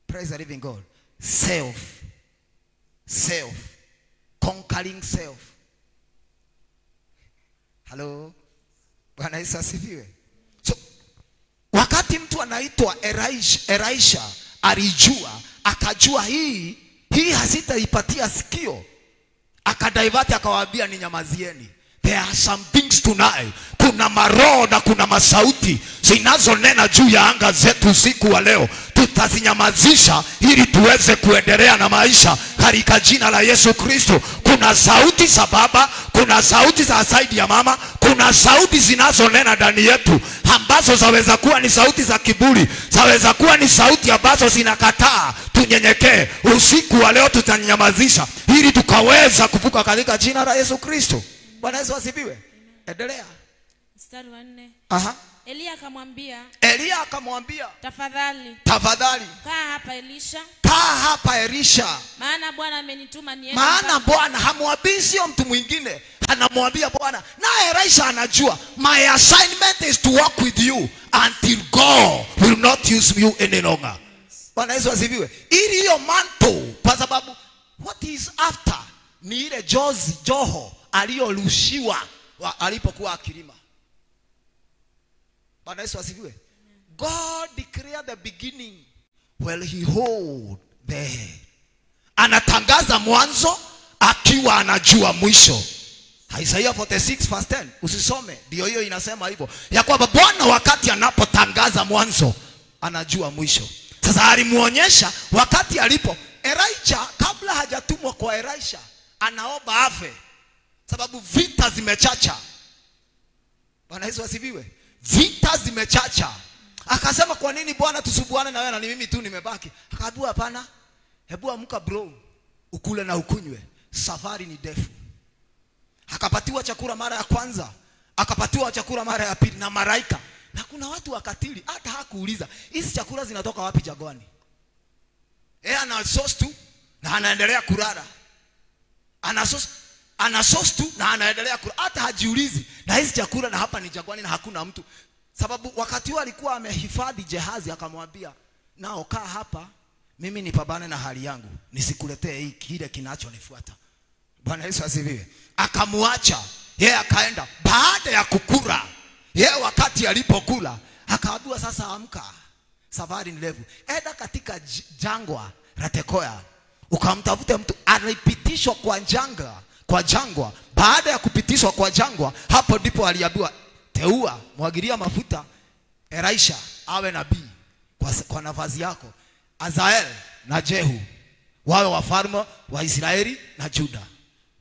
Praise the living God. Self. Conquering self. Hello. Bwana Yesu asifiwe. So wakati mtu anaitwa Elisha alijua, akajua hii hasitaipatia sikio. Akadivert akawaambia ni nyamazieni. There are some things tonight. Kuna maroho na kuna masauti zinazonena juu ya anga zetu usiku wa leo. Tutazinyamazisha ili tuweze kuendelea na maisha katika jina la Yesu Kristo. Kuna sauti za baba, kuna sauti za saidi ya mama, kuna sauti zinazonena ndani yetu ambazo zaweza kuwa ni sauti za kiburi, zaweza kuwa ni sauti ambazo zinakataa tunyenyekee. Usiku wa leo tutanyamazisha ili tukaweza kuvuka katika jina la Yesu Kristo. Bwana Yesu asifiwe. Endelea. Mstari wa 4. Aha. Elia akamwambia, tafadhali. Kaa hapa Elisha. Maana Bwana amenituma niende. Maana Bwana hamwambii sio mtu mwingine. Anamwambia Bwana. Na Elisha anajua my assignment is to walk with you until God will not use you any longer. Bwana Yesu asifiwe. Ili hiyo manto, kwa sababu what is after ni ile Joho aliyorushiwa alipokuwa akilima. Bwana Yesu asifiwe. God declared the beginning while he hold the head. Anatangaza mwanzo akiwa anajua mwisho. Isaiah 46 verse 10, usisome, ndio hiyo inasema hivyo, ya kwamba Bwana wakati anapotangaza mwanzo anajua mwisho. Sasa alimuonyesha wakati alipo Elijah, kabla hajatumwa kwa Elisha, anaomba afe sababu vita zimechacha. Bwana Yesu asifiwe. Vita zimechacha. Akasema, kwa nini Bwana tusubuane na wewe na ni mimi tu nimebaki? Akaambiwa, hapana, hebu amka bro, ukule na ukunywe, safari ni ndefu. Akapatiwa chakula mara ya kwanza, akapatiwa chakula mara ya pili na malaika. Na kuna watu wakatili, hata hakuuliza hizi chakula zinatoka wapi jangwani. Ana sauce tu na anaendelea kulala. Ana sauce tu na anaendelea kulala, hata hajiulizi na hizi chakula na hapa ni jangwani na hakuna mtu. Sababu wakati huo alikuwa amehifadhi Gehazi, akamwambia, nao kaa hapa, mimi nipambane na hali yangu, nisikuletee kile kinachonifuata. Bwana Yesu asifiwe. Akamuacha yeye, akaenda. Baada ya kukula yeye, wakati alipokula akaambiwa, sasa amka, safari ni ndefu, enda katika jangwa la Tekoa ukamtafute mtu alipitishwa kwa jangwa. Baada ya kupitishwa kwa jangwa, hapo ndipo aliambiwa, teua, mwagilia mafuta Elisha awe nabii kwa nafasi yako, Azael na Jehu wawe wafalme wa Israeli na Juda.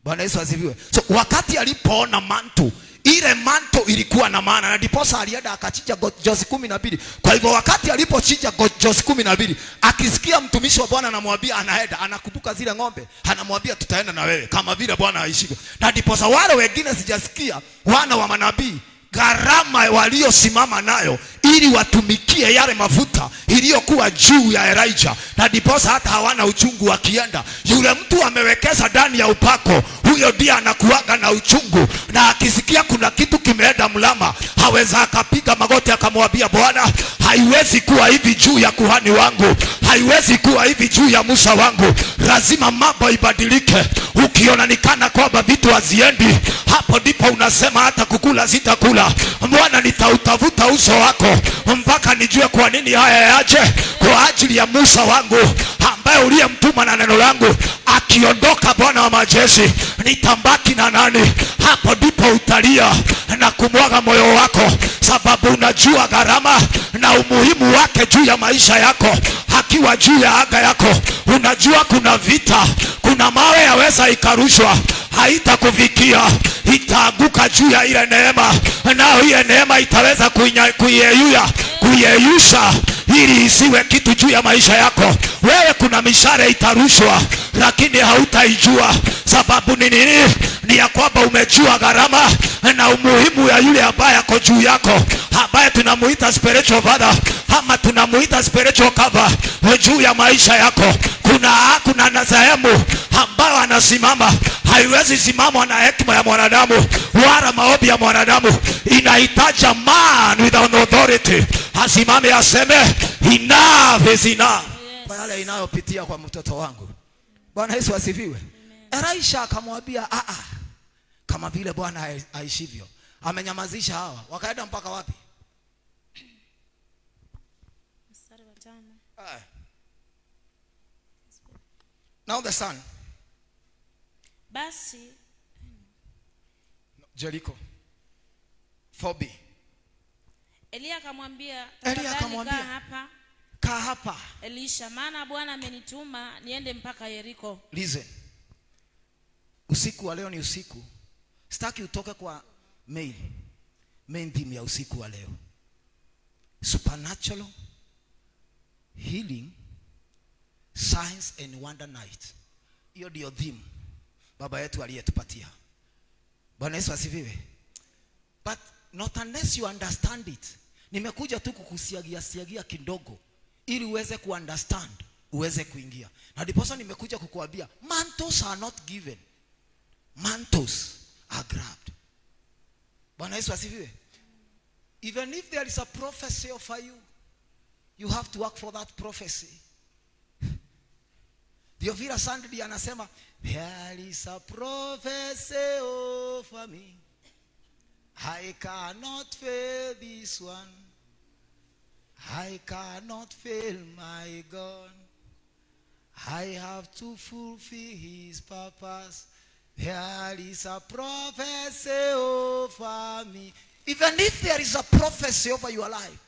Bwana Yesu asifiwe. So wakati alipoona manto, ile manto ilikuwa na maana, na ndiposa alienda akachinja jozi 12. Kwa hivyo wakati alipochinja jozi 12, akisikia mtumishi wa Bwana anamwambia anaenda, anakumbuka zile ng'ombe, anamwambia tutaenda na wewe kama vile Bwana aishivyo. Na ndiposa wale wengine sijasikia, wana wa manabii, gharama waliosimama nayo ili watumikie yale mafuta iliyokuwa juu ya Elijah. Na ndiposa hata hawana uchungu wakienda. Yule mtu amewekeza ndani ya upako, huyo ndiye anakuaga na uchungu, na akisikia kuna kitu kimeenda mlama, haweza akapiga magoti akamwambia Bwana, haiwezi kuwa hivi juu ya kuhani wangu, haiwezi kuwa hivi juu ya Musa wangu, lazima mambo ibadilike. Ukionekana kwamba vitu haziendi, hapo ndipo unasema hata kukula sitakula. Bwana, nitautafuta uso wako mpaka nijue kwa nini haya yaje. Kwa ajili ya Musa wangu ambaye uliyemtuma na neno langu, akiondoka Bwana wa majeshi, nitambaki na nani? Hapo ndipo utalia na kumwaga moyo wako, sababu unajua gharama na umuhimu wake juu ya maisha yako. Akiwa juu ya anga yako, unajua kuna vita, kuna mawe yaweza ikarushwa, haitakufikia, itaanguka juu ya ile neema, na ile neema itaweza kuyeyusha ili isiwe kitu juu ya maisha yako. Wewe kuna mishale itarushwa, lakini hautaijua. Sababu ni nini? Ni ya kwamba umejua gharama na umuhimu ya yule ambaye ako juu yako, ambaye tunamuita spiritual father ama tunamuita spiritual cover juu ya maisha yako. Kuna sehemu ambayo anasimama, haiwezi simama na hekima ya mwanadamu wala maombi ya mwanadamu. Inahitaji man with an authority asimame aseme enough is enough. Kwa yale inayopitia kwa mtoto wangu. Bwana Yesu asifiwe. Elisha akamwambia, kama vile Bwana aishivyo. Amenyamazisha hawa. Wakaenda mpaka wapi? Mstari wa 5. Now the son. Basi Jericho. 4B. Elia akamwambia, kaa hapa Elisha, maana Bwana amenituma niende mpaka Yeriko. Listen. Usiku wa leo ni usiku. Sitaki utoke kwa main theme ya usiku wa leo. Supernatural healing, signs and wonder night. Hiyo ndio theme baba yetu aliyetupatia. Bwana Yesu asifiwe. But not unless you understand it. Nimekuja tu kukusiagia kidogo ili uweze kuunderstand, uweze kuingia. Na ndiposa nimekuja kukuambia, mantles are not given. Mantles are grabbed. Bwana Yesu asifiwe. Even if there is a prophecy over you, you have to work for that prophecy. Theophilus Sunday anasema, there is a prophecy over me, I cannot fail this one, I cannot fail my God, I have to fulfill his purpose There is a prophecy over me. Even if there is a prophecy over your life,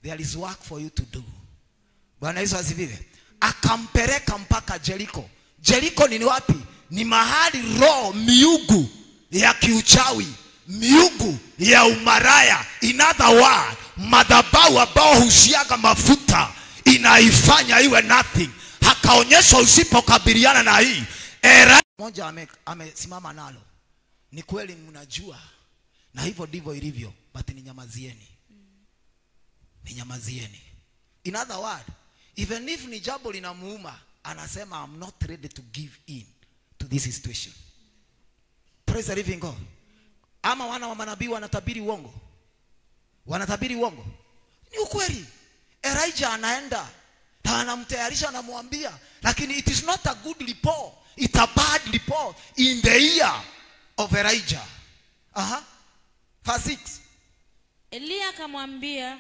there is work for you to do. Bwana Yesu asifiwe. Akampeleka mpaka Jericho. Jericho ni wapi? Ni mahali roho miugu ya kiuchawi, miugu ya umaraya, in other word, madhabahu ambao husiaga mafuta inaifanya iwe nothing. Akaonyeshwa usipokabiliana na hii moja amesimama nalo. Ni kweli mnajua na hivyo ndivyo ilivyo, but ninyamazieni. Ninyamazieni. In other word, even if ni jambo linamuuma, anasema I'm not ready to give in to this situation. Praise the living God. Ama wana wa manabii wanatabiri uongo? Wanatabiri uongo? Ni ukweli. Elijah anaenda na anamtayarisha, anamwambia, lakini it is not a good report, it's a bad report in the ear of Elijah. Verse 6. Elia akamwambia,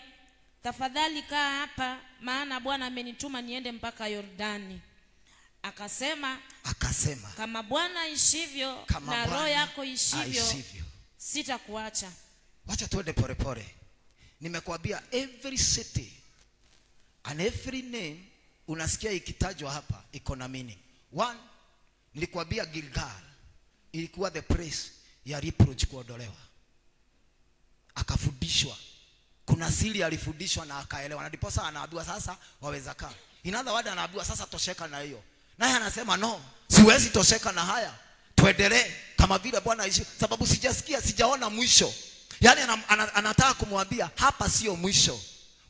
tafadhali kaa hapa, maana Bwana amenituma niende mpaka Yordani. Akasema, kama Bwana aishivyo na roho yako ishivyo, sitakuacha. Wacha tuende pole pole. Nimekuambia every city and every name unasikia ikitajwa hapa iko na meaning. One, nilikuambia Gilgal ilikuwa the place ya reproach kuondolewa. Akafundishwa. Kuna siri alifundishwa na akaelewa. Na ndiposa anaambiwa sasa waweza kaa. In other words, anaambiwa sasa tosheka na hiyo. Naye anasema no, siwezi tosheka na haya. Tuendelee kama vile Bwana aishi, sababu sijasikia, sijaona mwisho. Yaani anataka kumwambia hapa sio mwisho.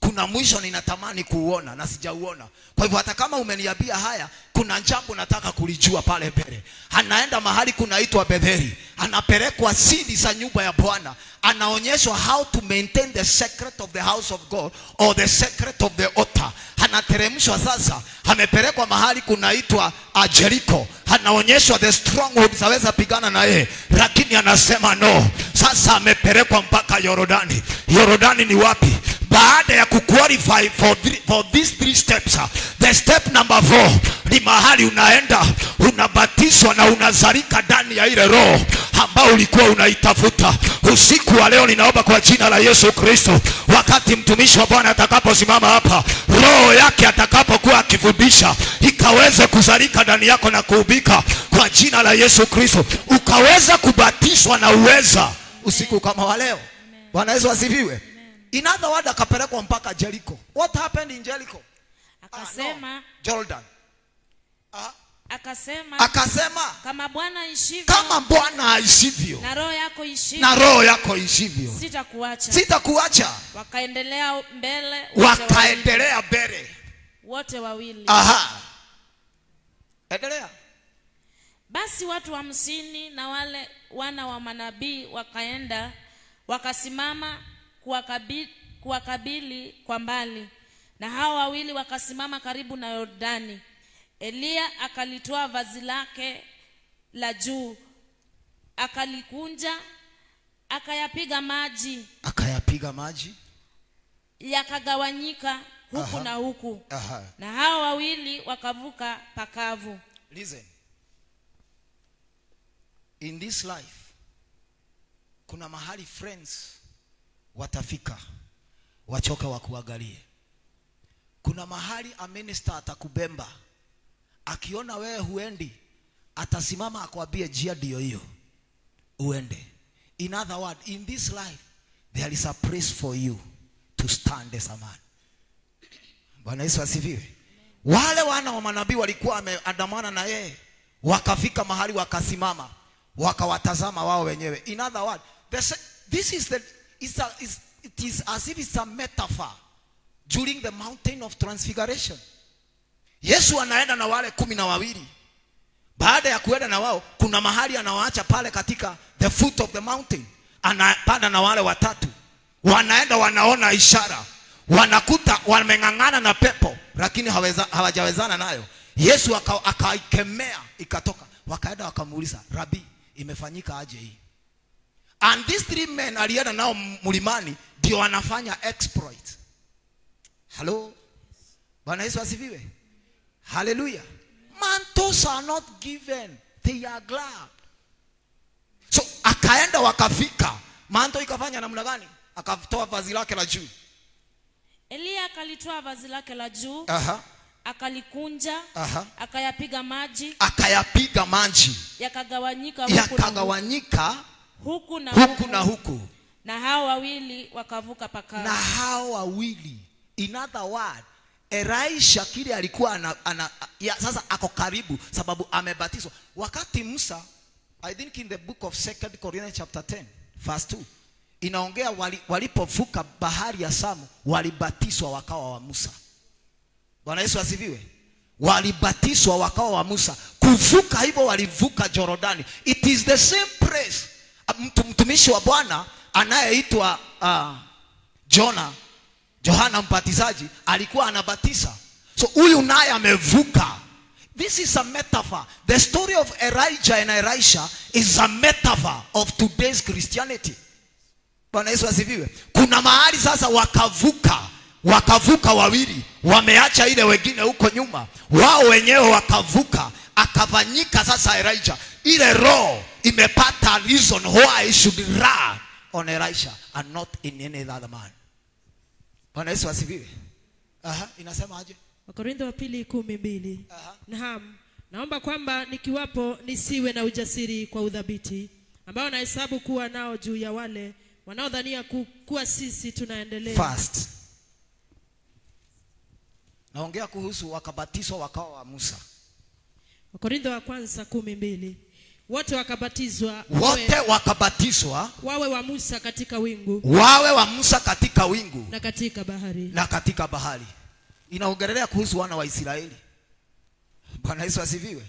Kuna mwisho ninatamani kuuona na sijauona. Kwa hivyo hata kama umeniambia haya, kuna jambo nataka kulijua pale mbele. Anaenda mahali kunaitwa Betheli. Anapelekwa siri za nyumba ya Bwana. Anaonyeshwa how to maintain the secret of the house of God or the secret of the altar. Anateremshwa sasa, amepelekwa mahali kunaitwa Jericho. Anaonyeshwa the strongholds aweza pigana na yeye, lakini anasema no. Sasa amepelekwa mpaka Yordani. Yordani ni wapi? Baada ya kuqualify for these 3 steps, the step number 4 ni mahali unaenda unabatizwa na unazalika ndani ya ile roho ambao ulikuwa unaitafuta. Usiku wa leo ninaomba kwa jina la Yesu Kristo, wakati mtumishi wa Bwana atakaposimama hapa, roho yake atakapokuwa akifundisha, ikaweze kuzalika ndani yako na kuubika kwa jina la Yesu Kristo, ukaweza kubatizwa na uweza usiku kama wa leo. Bwana Yesu asifiwe. In other words, akapelekwa mpaka Jericho. What happened in Jericho? Akasema, no, Jordan. Akasema, kama Bwana aishivyo na roho yako ishivyo, sitakuacha. Wakaendelea mbele wote wawili. Endelea. Basi watu 50 na wale wana wa manabii wakaenda, wakasimama kuwakabili kwa mbali, na hao wawili wakasimama karibu na Yordani. Elia akalitoa vazi lake la juu, akalikunja, akayapiga maji yakagawanyika huku na huku. Na hao wawili wakavuka pakavu. Listen. In this life kuna mahali friends watafika wachoke wakuangalie. Kuna mahali a minister atakubemba, akiona wewe huendi atasimama akwambie njia ndio hiyo uende. In other words, in this life there is a place for you to stand as a man. Bwana Yesu asifiwe. Wale wana wa manabii walikuwa wameandamana na yeye, wakafika mahali wakasimama, wakawatazama wao wenyewe. In other words, this is it is as if it's a metaphor during the mountain of transfiguration. Yesu anaenda na wale 12. Baada ya kuenda na wao, kuna mahali anawaacha pale katika the foot of the mountain. Anapanda na wale 3. Wanaenda wanaona ishara. Wanakuta wamengangana na pepo, lakini hawajawezana nayo. Yesu akaikemea ikatoka. Wakaenda wakamuuliza, Rabi, imefanyika aje hii? And these 3 men alienda nao mlimani ndio wanafanya exploit. Hello. Bwana Yesu asifiwe. Hallelujah. Mantles are not given, they are glad. akaenda wakafika. Manto ikafanya namna gani? Akatoa vazi lake la juu. Eliya akalitoa vazi lake la juu. Akalikunja. Akayapiga maji. Yakagawanyika huku na huku. Na hao wawili wakavuka pakavu. In other word, Elisha kile alikuwa sasa ako karibu sababu amebatizwa. Wakati Musa, I think in the book of 2 Corinthians chapter 10 verse 2, inaongea walipovuka bahari ya Shamu walibatizwa wakawa wa Musa. Bwana Yesu asifiwe. Walibatizwa wakawa wa Musa. Kuvuka hivyo walivuka Jordani. It is the same place. Mtumishi wa Bwana anayeitwa Yohana Mbatizaji alikuwa anabatiza. So huyu naye amevuka. This is a metaphor. The story of Elijah and Elisha is a metaphor of today's Christianity. Bwana Yesu asifiwe. Kuna mahali sasa wakavuka wawili, wameacha ile wengine huko nyuma, wao wenyewe wakavuka. Akafanyika sasa Elijah. Ile roho imepata reason why he should run on Elisha and not in any other man. Bwana Yesu asifiwe. Inasema aje? Wakorintho wa pili 12. Naam, naomba kwamba nikiwapo nisiwe na ujasiri kwa udhabiti ambao nahesabu kuwa nao juu ya wale wanaodhania kuwa sisi tunaendelea. Fast. Naongea kuhusu wakabatizwa wakawa wa Musa. Wakorintho wa kwanza 12. Wote wakabatizwa wawe wa Musa katika wingu, na katika bahari. Inaongelea kuhusu wana wa Israeli. Bwana Yesu asifiwe.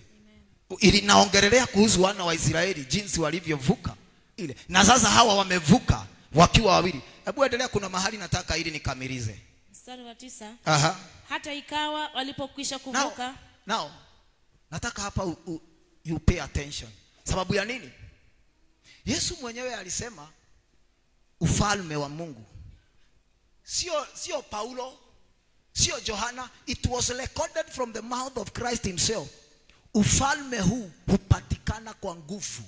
Inaongelea kuhusu wana wa Israeli jinsi walivyovuka ile. Na sasa hawa wamevuka wakiwa wawili. Hebu endelea, kuna mahali nataka ili nikamilize. Mstari wa 9. Hata ikawa walipokwisha kuvuka. Now nataka hapa you pay attention. Sababu ya nini? Yesu mwenyewe alisema ufalme wa Mungu. Sio Paulo, sio Yohana. It was recorded from the mouth of Christ himself. Ufalme huu hupatikana kwa nguvu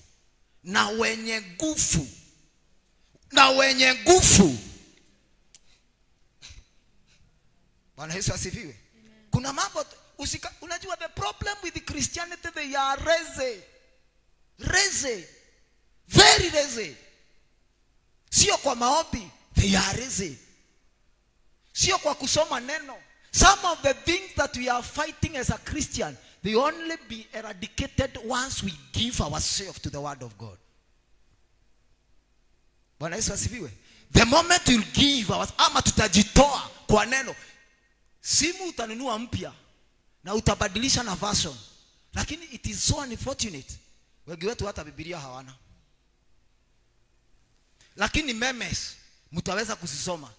na wenye nguvu. Bwana Yesu asifiwe. Kuna mambo unajua, the problem with Christianity, they are lazy, very lazy. Sio kwa maombi, they are lazy. Sio kwa kusoma neno. Some of the things that we are fighting as a Christian, they only be eradicated once we give ourselves to the word of God. Bwana Yesu asifiwe. The moment you give ama tutajitoa kwa neno, simu utanunua mpya na utabadilisha na version. Lakini it is so unfortunate, wengi wetu hata Biblia hawana. Lakini memes mtaweza kusisoma.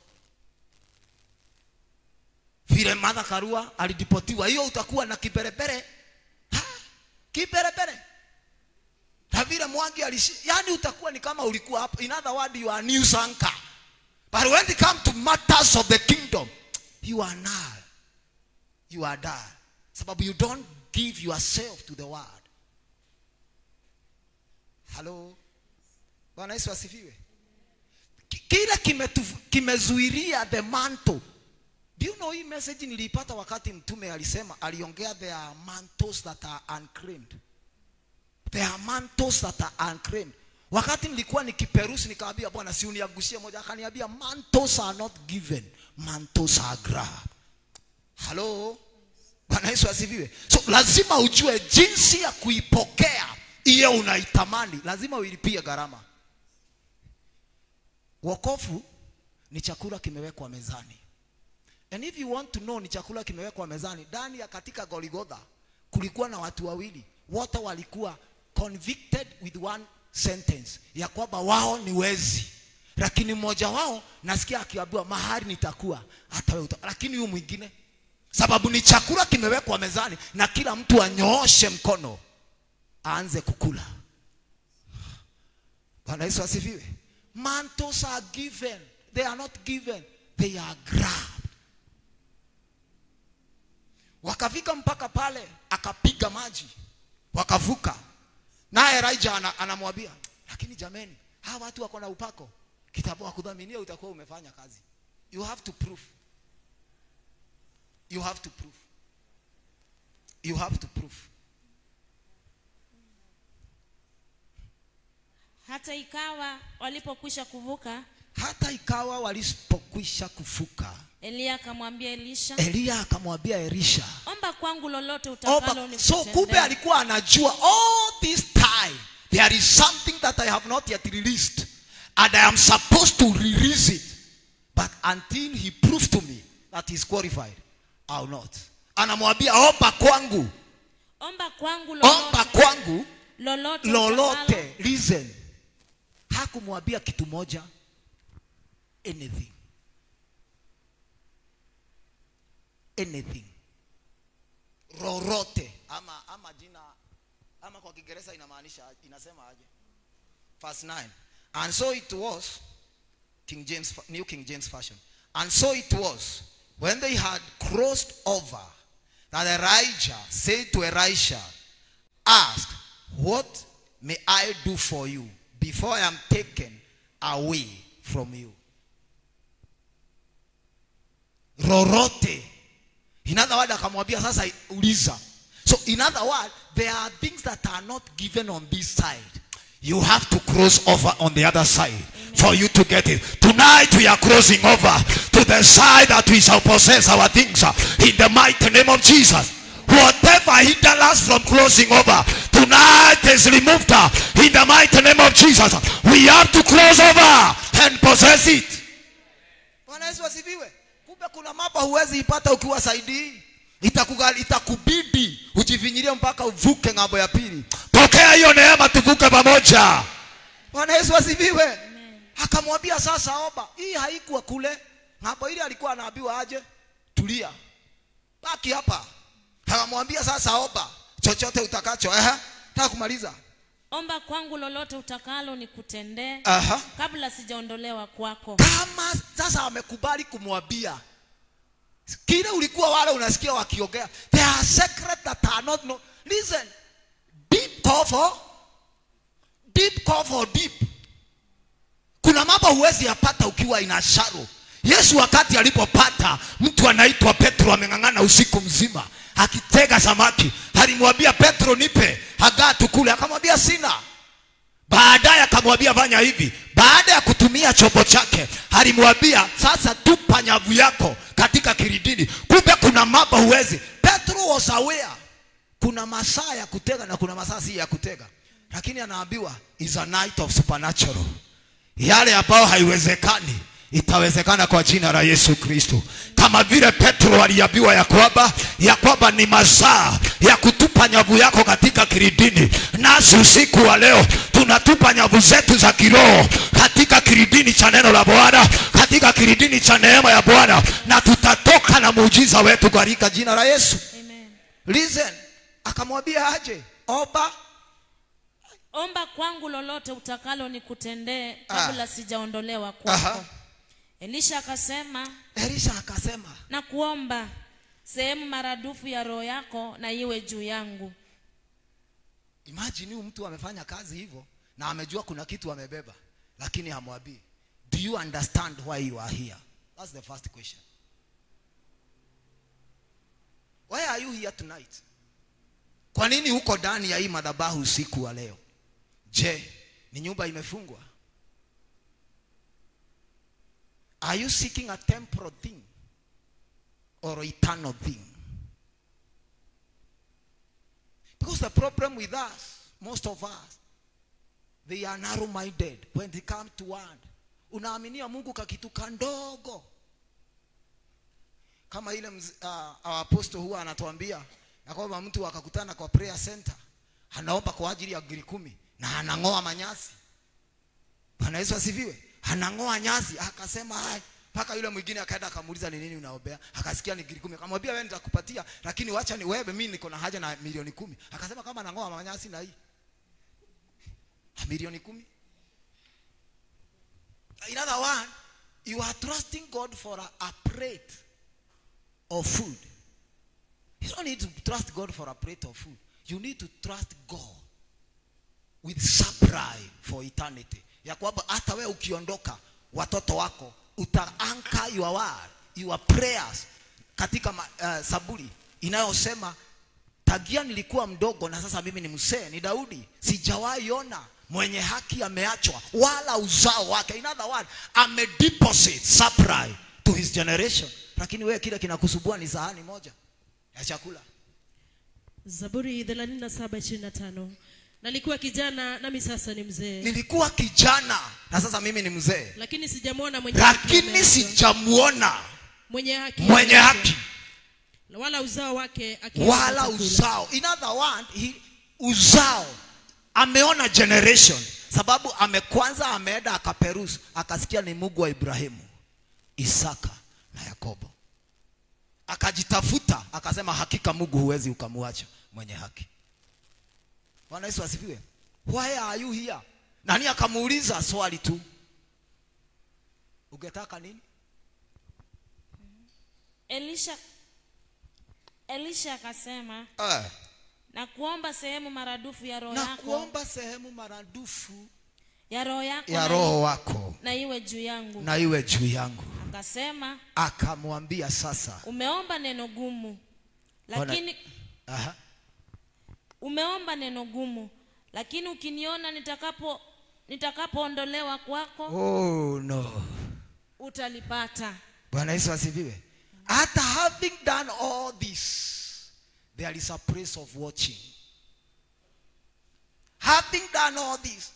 Vile Martha Karua alidipotiwa, hiyo utakuwa na kiperebere. Kiperebere. Na vile Mwangi yani utakuwa ni kama ulikuwa hapo. In other words, you are new sanka. But when it comes to matters of the kingdom, you are null. You are dull. Sababu you don't give yourself to the word. Hello. Bwana Yesu asifiwe. Kila kimezuiria the mantle. Do you know hii message nilipata wakati mtume alisema, aliongea, there are mantles that are unclaimed. There are mantles that are unclaimed. Wakati nilikuwa nikiperusi nikaambia Bwana si uniagushie moja, akaniambia mantles are not given, mantles are grabbed. Hello. Bwana Yesu asifiwe. So lazima ujue jinsi ya kuipokea ile unaitamani, lazima uilipie gharama. Wokovu ni chakula kimewekwa mezani. And if you want to know ni chakula kimewekwa mezani, ndani ya katika Golgotha kulikuwa na watu wawili, wote walikuwa convicted with one sentence ya kwamba wao ni wezi. Lakini mmoja wao nasikia akiambiwa mahali nitakuwa hata wewe. Lakini huyu mwingine, sababu ni chakula kimewekwa mezani na kila mtu anyooshe mkono aanze kukula. Bwana Yesu asifiwe. Mantles are given, they are not given, they are grabbed. Wakafika mpaka pale, akapiga maji, wakavuka. Na Elijah anamwambia, Lakini jameni, hawa watu wako na upako. Kitabu hakudhaminia utakuwa umefanya kazi. You have to prove. You have to prove. You have to prove. Hata ikawa walipokwisha kuvuka, Eliya akamwambia Elisha, omba kwangu lolote utakalo nikutendee. So kumbe alikuwa anajua all this time there is something that I have not yet released and I am supposed to release it, but until he proves to me that he is qualified, I will not. Anamwambia omba kwangu lolote. Listen, hakumwambia kitu moja, anything. Lolote ama jina ama kwa Kiingereza inasema aje? Verse 9. And so it was, New King James Version. And so it was, when they had crossed over, that Elijah said to Elisha, ask, what may I do for you before I am taken away from you? Lolote. In other words, akamwambia sasa uliza. So in other words, there are things that are not given on this side. You have to cross over on the other side. Amen. For you to get it. Tonight we are crossing over to the side that we shall possess our things in the mighty name of Jesus. Whatever hinders us from crossing over, tonight is removed in the mighty name of Jesus. We have to cross over and possess it. Bwana Yesu asifiwe. Kumbe kuna mambo huwezi ipata ukiwa saidi. Itakubidi ujivinyirie mpaka uvuke ng'ambo ya pili. Pokea hiyo neema tuvuke pamoja. Bwana Yesu asifiwe. Akamwambia sasa omba. Hii haikuwa kule. Ng'ambo ile alikuwa anaambiwa aje? Tulia. Baki hapa. Akamwambia sasa omba chochote utakacho. Nataka kumaliza. Omba kwangu lolote utakalo nikutendee kabla sijaondolewa kwako. Kama sasa amekubali kumwambia kile ulikuwa wale unasikia wakiongea, there are secrets that are not known. Listen, deep call for deep. Kuna mambo huwezi yapata ukiwa ina shallow. Yesu wakati alipopata mtu anaitwa Petro ameng'ang'ana usiku mzima akitega samaki, alimwambia Petro nipe hagaa tukule, akamwambia sina. Baadaye akamwambia fanya hivi. Baada ya kutumia chombo chake, alimwambia sasa tupa nyavu yako katika kiridini. Kumbe kuna mambo huwezi. Petro was aware. Kuna masaa ya kutega na kuna masaa si ya kutega. Lakini anaambiwa is a night of supernatural. Yale ambayo haiwezekani itawezekana kwa jina la Yesu Kristo. Kama vile Petro aliambiwa ya kwamba ni masaa ya kutupa nyavu yako katika kiridini. Nasi usiku wa leo tunatupa nyavu zetu za kiroho katika kiridini cha neno la Bwana, katika kiridini cha neema ya Bwana, na tutatoka na muujiza wetu katika jina la Yesu. Amen. Listen, akamwambia aje? Omba kwangu lolote utakalo nikutendee kabla sijaondolewa kwako. Elisha akasema, na kuomba sehemu maradufu ya roho yako na iwe juu yangu. Imagine mtu amefanya kazi hivyo na amejua kuna kitu amebeba, lakini hamwambii. Do you understand why you are here? That's the first question. Why are you here tonight? Kwa nini uko ndani ya hii madhabahu usiku wa leo? Je, ni nyumba imefungwa? Are you seeking a temporal thing or eternal thing? Because the problem with us, most of us, they are narrow-minded when they come to word. Unaaminia Mungu kakitu kandogo. Kama ile our apostle huwa anatuambia ya kwamba mtu akakutana kwa prayer center, anaomba kwa ajili ya giri 10 na anangoa manyasi. Bwana Yesu asifiwe. Anangoa nyasi, akasema hai. Paka yule mwingine akaenda akamuuliza ni nini unaombea? Akasikia ni giri 10. Akamwambia wewe nitakupatia, lakini wacha ni wewe, mimi niko na haja na milioni 10. Akasema kama anangoa manyasi na hii milioni 10. In other words, you are trusting God for a plate of food. You don't need to trust God for a plate of food. You need to trust God with supply for eternity. Ya kwamba hata wewe ukiondoka, watoto wako utaanka your word, your prayers katika Zaburi inayosema tagia nilikuwa mdogo na sasa mimi ni mzee. Ni Daudi, sijawahi ona mwenye haki ameachwa wala uzao wake. In other words, amedeposit supply to his generation. Lakini wewe kile kinakusubua ni sahani moja ya chakula. Zaburi 37:25. Nalikuwa kijana nami sasa ni mzee. Nilikuwa kijana na sasa mimi ni mzee. Lakini sijamuona mwenye haki wala uzao wake wala uzao. In other words, uzao ameona generation, sababu kwanza ameenda akaperusi akasikia ni Mungu wa Ibrahimu, Isaka na Yakobo. Akajitafuta akasema hakika Mungu huwezi ukamwacha mwenye haki. Bwana Yesu asifiwe. Why are you here? Nani akamuuliza swali tu, ungetaka nini? Elisha akasema na kuomba sehemu maradufu ya roho yako. Na kuomba sehemu maradufu ya roho yako, ya roho wako na iwe juu yangu. Na iwe juu yangu. Akasema, akamwambia sasa, umeomba neno gumu. Lakini umeomba neno gumu, lakini ukiniona nitakapoondolewa kwako, oh no, utalipata. Bwana Yesu asifiwe. After having done all this, there is a place of watching. Having done all this,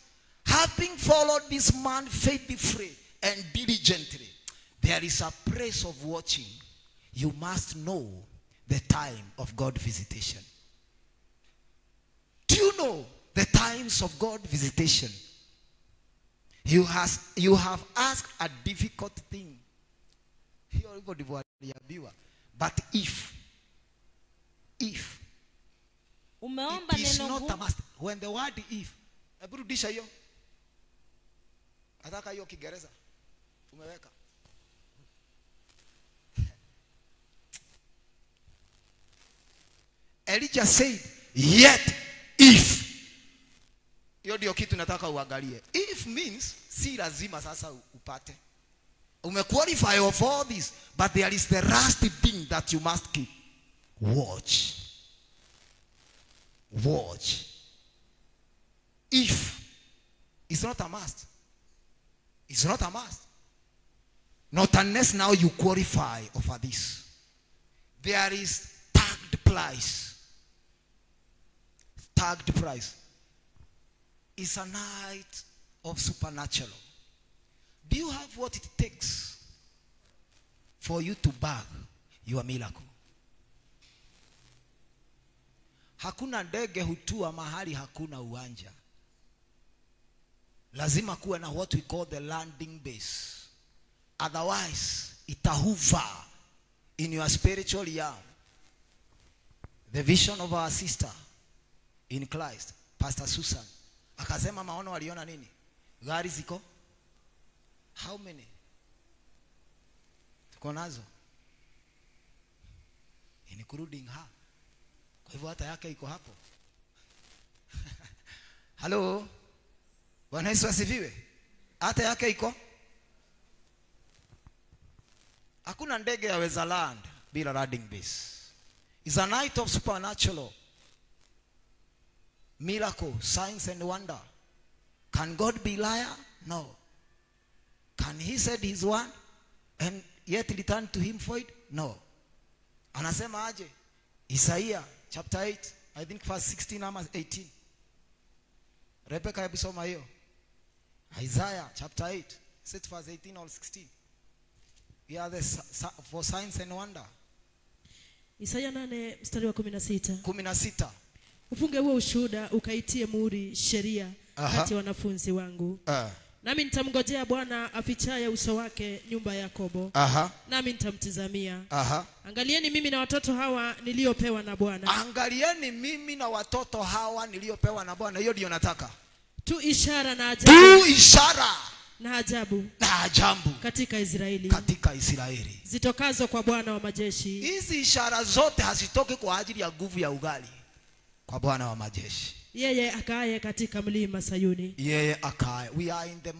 having followed this man faithfully and diligently, there is a place of watching. You must know the time of God's visitation. Do you know the times of God's visitation? You have asked a difficult thing. But if umeomba it is neno not a must, when the word if, aburudisha hiyo, ataka hiyo Kiingereza umeweka. Elijah said, yet if. Hiyo ndio kitu nataka uangalie. If means si lazima sasa upate. Umequalify of all this, but there is the last thing that you must keep. Watch. Watch. If. It's not a must. It's not a must. Not unless now you qualify over this. There is tagged price. Tagged price. It's a night of supernatural. Do you have what it takes for you to bag your miracle? Hakuna ndege hutua mahali hakuna uwanja. Lazima kuwe na what we call the landing base. Otherwise, itahover in your spiritual realm. The vision of our sister in Christ, Pastor Susan, akasema maono waliona nini? Gari ziko? How many? Tuko nazo. Including her. Kwa hivyo hata yake iko hapo. Hello? Bwana Yesu asifiwe. Hata yake iko? Hakuna ndege yaweza land bila landing base. It's a night of supernatural. Miracle, signs and wonder. Can God be liar? No. Can he said his word and yet return to him void? No. Anasema aje? Isaiah chapter 8, I think verse 16 ama 18. Rebecca hebu soma hiyo. Isaiah chapter 8, set verse 18 or 16. We are the for signs and wonder. Isaiah 8 mstari wa 16. 16. Ufunge huo ushuhuda ukaitie muhuri sheria kati ya wanafunzi wangu. Nami nitamngojea Bwana afichaye uso wake nyumba ya Yakobo. Nami nitamtizamia. Angalieni mimi na watoto hawa niliopewa na Bwana. Angalieni mimi na watoto hawa niliopewa na Bwana. Hiyo ndio nataka. Tu ishara na ajabu. Tu ishara na ajabu. Na ajabu katika Israeli. Katika Israeli. Zitokazo kwa Bwana wa majeshi. Hizi ishara zote hazitoki kwa ajili ya nguvu ya ugali. Kwa Bwana wa majeshi. Yeye akaye katika mlima Sayuni. Yeye akaye. We are in the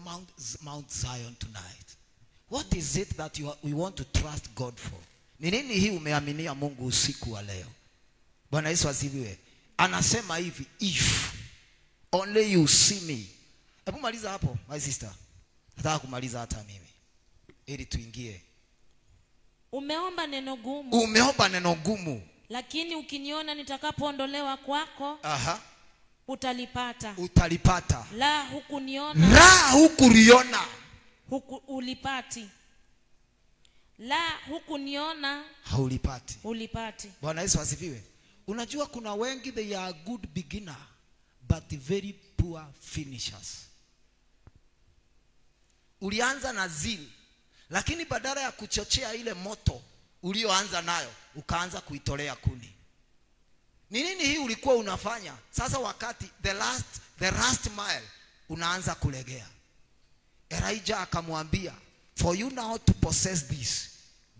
Mount Zion tonight. What is it that we want to trust God for? Ni nini hii umeaminia Mungu usiku wa leo? Bwana Yesu asifiwe. Anasema hivi, if only you see me. Hebu maliza hapo my sister. Nataka kumaliza hata mimi ili tuingie. Umeomba neno gumu. Umeomba neno gumu. Lakini ukiniona nitakapoondolewa kwako, utalipata. Utalipata. La hukuniona. La hukuriona. Ulipati. La hukuniona. Haulipati. Ulipati. Bwana Yesu asifiwe. Unajua kuna wengi they are good beginner but very poor finishers. Ulianza na zeal, lakini badala ya kuchochea ile moto ulioanza nayo, ukaanza kuitolea kuni. Ni nini hii ulikuwa unafanya? Sasa wakati the last mile unaanza kulegea. Elijah akamwambia, for you now to possess this,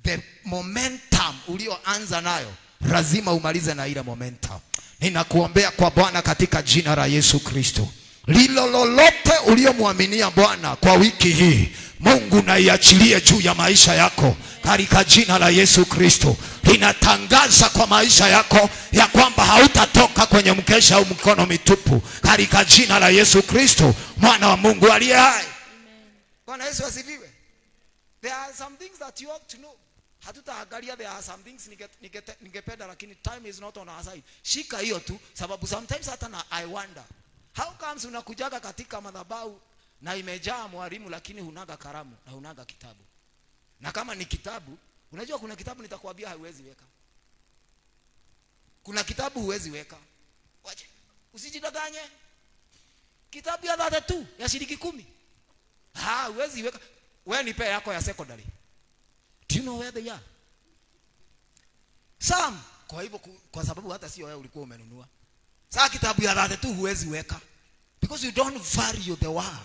the momentum ulioanza nayo lazima umalize na ile momentum. Ninakuombea kwa Bwana katika jina la Yesu Kristo. Lilo lolote uliomwaminia Bwana kwa wiki hii, Mungu na iachilie juu ya maisha yako katika jina la Yesu Kristo. Ninatangaza kwa maisha yako ya kwamba hautatoka kwenye mkesha au mkono mitupu katika jina la Yesu Kristo, mwana wa Mungu aliye hai. Bwana Yesu asifiwe. There are some things that you have to know. Hatutaangalia there are some things ningependa lakini time is not on our side. Shika hiyo tu sababu sometimes hata na I wonder how comes unakujaga katika madhabahu na imejaa mwalimu lakini hunaga karamu na hunaga kitabu. Na kama ni kitabu, unajua kuna kitabu nitakwambia hauwezi weka. Kuna kitabu huwezi weka. Wacha usijidanganye. Kitabu ya dada tu ya shilingi 10. Huwezi weka. Wewe nipe yako ya secondary. Do you know where they are? Some. Kwa hivyo kwa sababu hata sio wewe ulikuwa umenunua. Sasa kitabu ya dada tu huwezi weka because you don't value the word.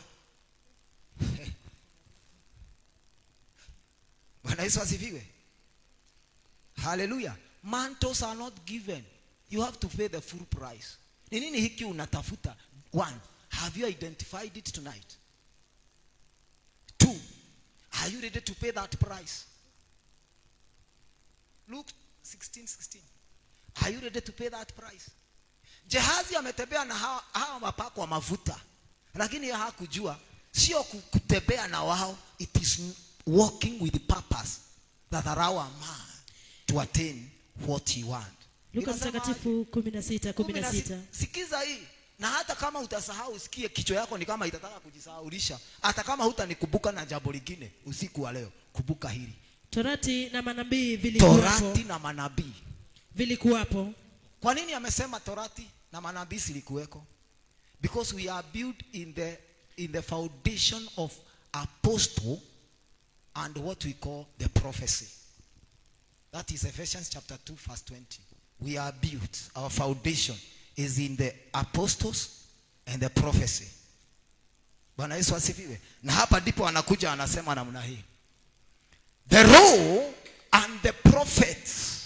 Bwana Yesu asifiwe. Hallelujah. Mantles are not given. You have to pay the full price. Ni nini hiki unatafuta? One, have you identified it tonight? Two, are you ready to pay that price? Luke 16:16. Are you ready to pay that price? Gehazi ametembea na hawa mapako wa mafuta, lakini yeye hakujua sio kutembea na wao, it is walking with the purpose that allow a man to attain what he want. Luka Mtakatifu 16:16. Sikiza hii, na hata kama utasahau usikie kichwa yako ni kama itataka kujisahaulisha. Hata kama hutanikumbuka na jambo lingine usiku wa leo, kumbuka hili. Torati na manabii vilikuwapo. Torati na manabii vilikuwapo. Kwa nini amesema torati na manabii silikuweko? Because we are built in the foundation of apostle and what we call the prophecy. That is Ephesians chapter 2 verse 20. We are built, our foundation is in the apostles and the prophecy. Bwana Yesu asifiwe. Na hapa ndipo anakuja anasema namna hii. The law and the prophets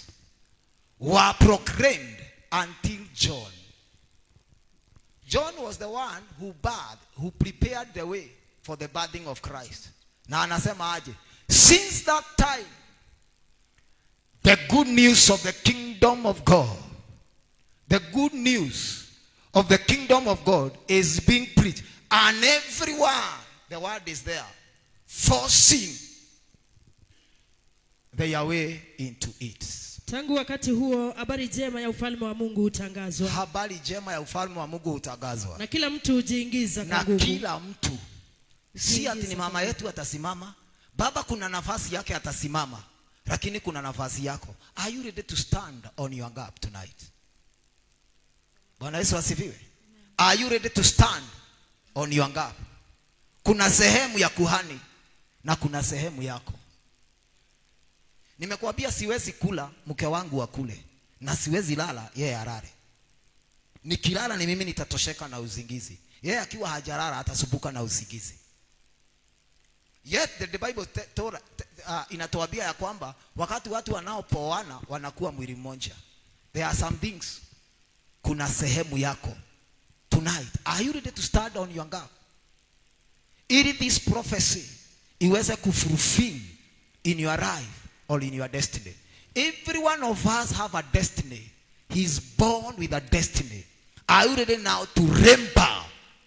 were proclaimed until John. John was the one who prepared the way for the birthing of Christ. Na anasema aje? Since that time, the good news of the kingdom of God, the good news of the kingdom of God is being preached. And everyone, the word is there, forcing their way into it. Tangu wakati huo habari njema ya ufalme wa Mungu hutangazwa. Habari njema ya ufalme wa Mungu hutangazwa. Na kila mtu hujiingiza kwa nguvu. Na kila mtu. Si ati ni mama yetu atasimama, baba kuna nafasi yake atasimama, lakini kuna nafasi yako. Are you ready to stand on your gap tonight? Bwana Yesu asifiwe. Are you ready to stand on your gap? Kuna sehemu ya kuhani na kuna sehemu yako. Nimekuambia siwezi kula mke wangu akule, na siwezi lala yeye alale. Nikilala ni mimi nitatosheka na usingizi. Yeye akiwa hajalala atasumbuka na usingizi. Yet the Bible inatuambia ya kwamba wakati watu wanaopoana wanakuwa mwili mmoja. There are some things, kuna sehemu yako tonight, are you ready to stand on your gap? Ili this prophecy iweze kufulfill in your life or in your destiny. Every one of us have a destiny. He's born with a destiny. Are you ready now to remember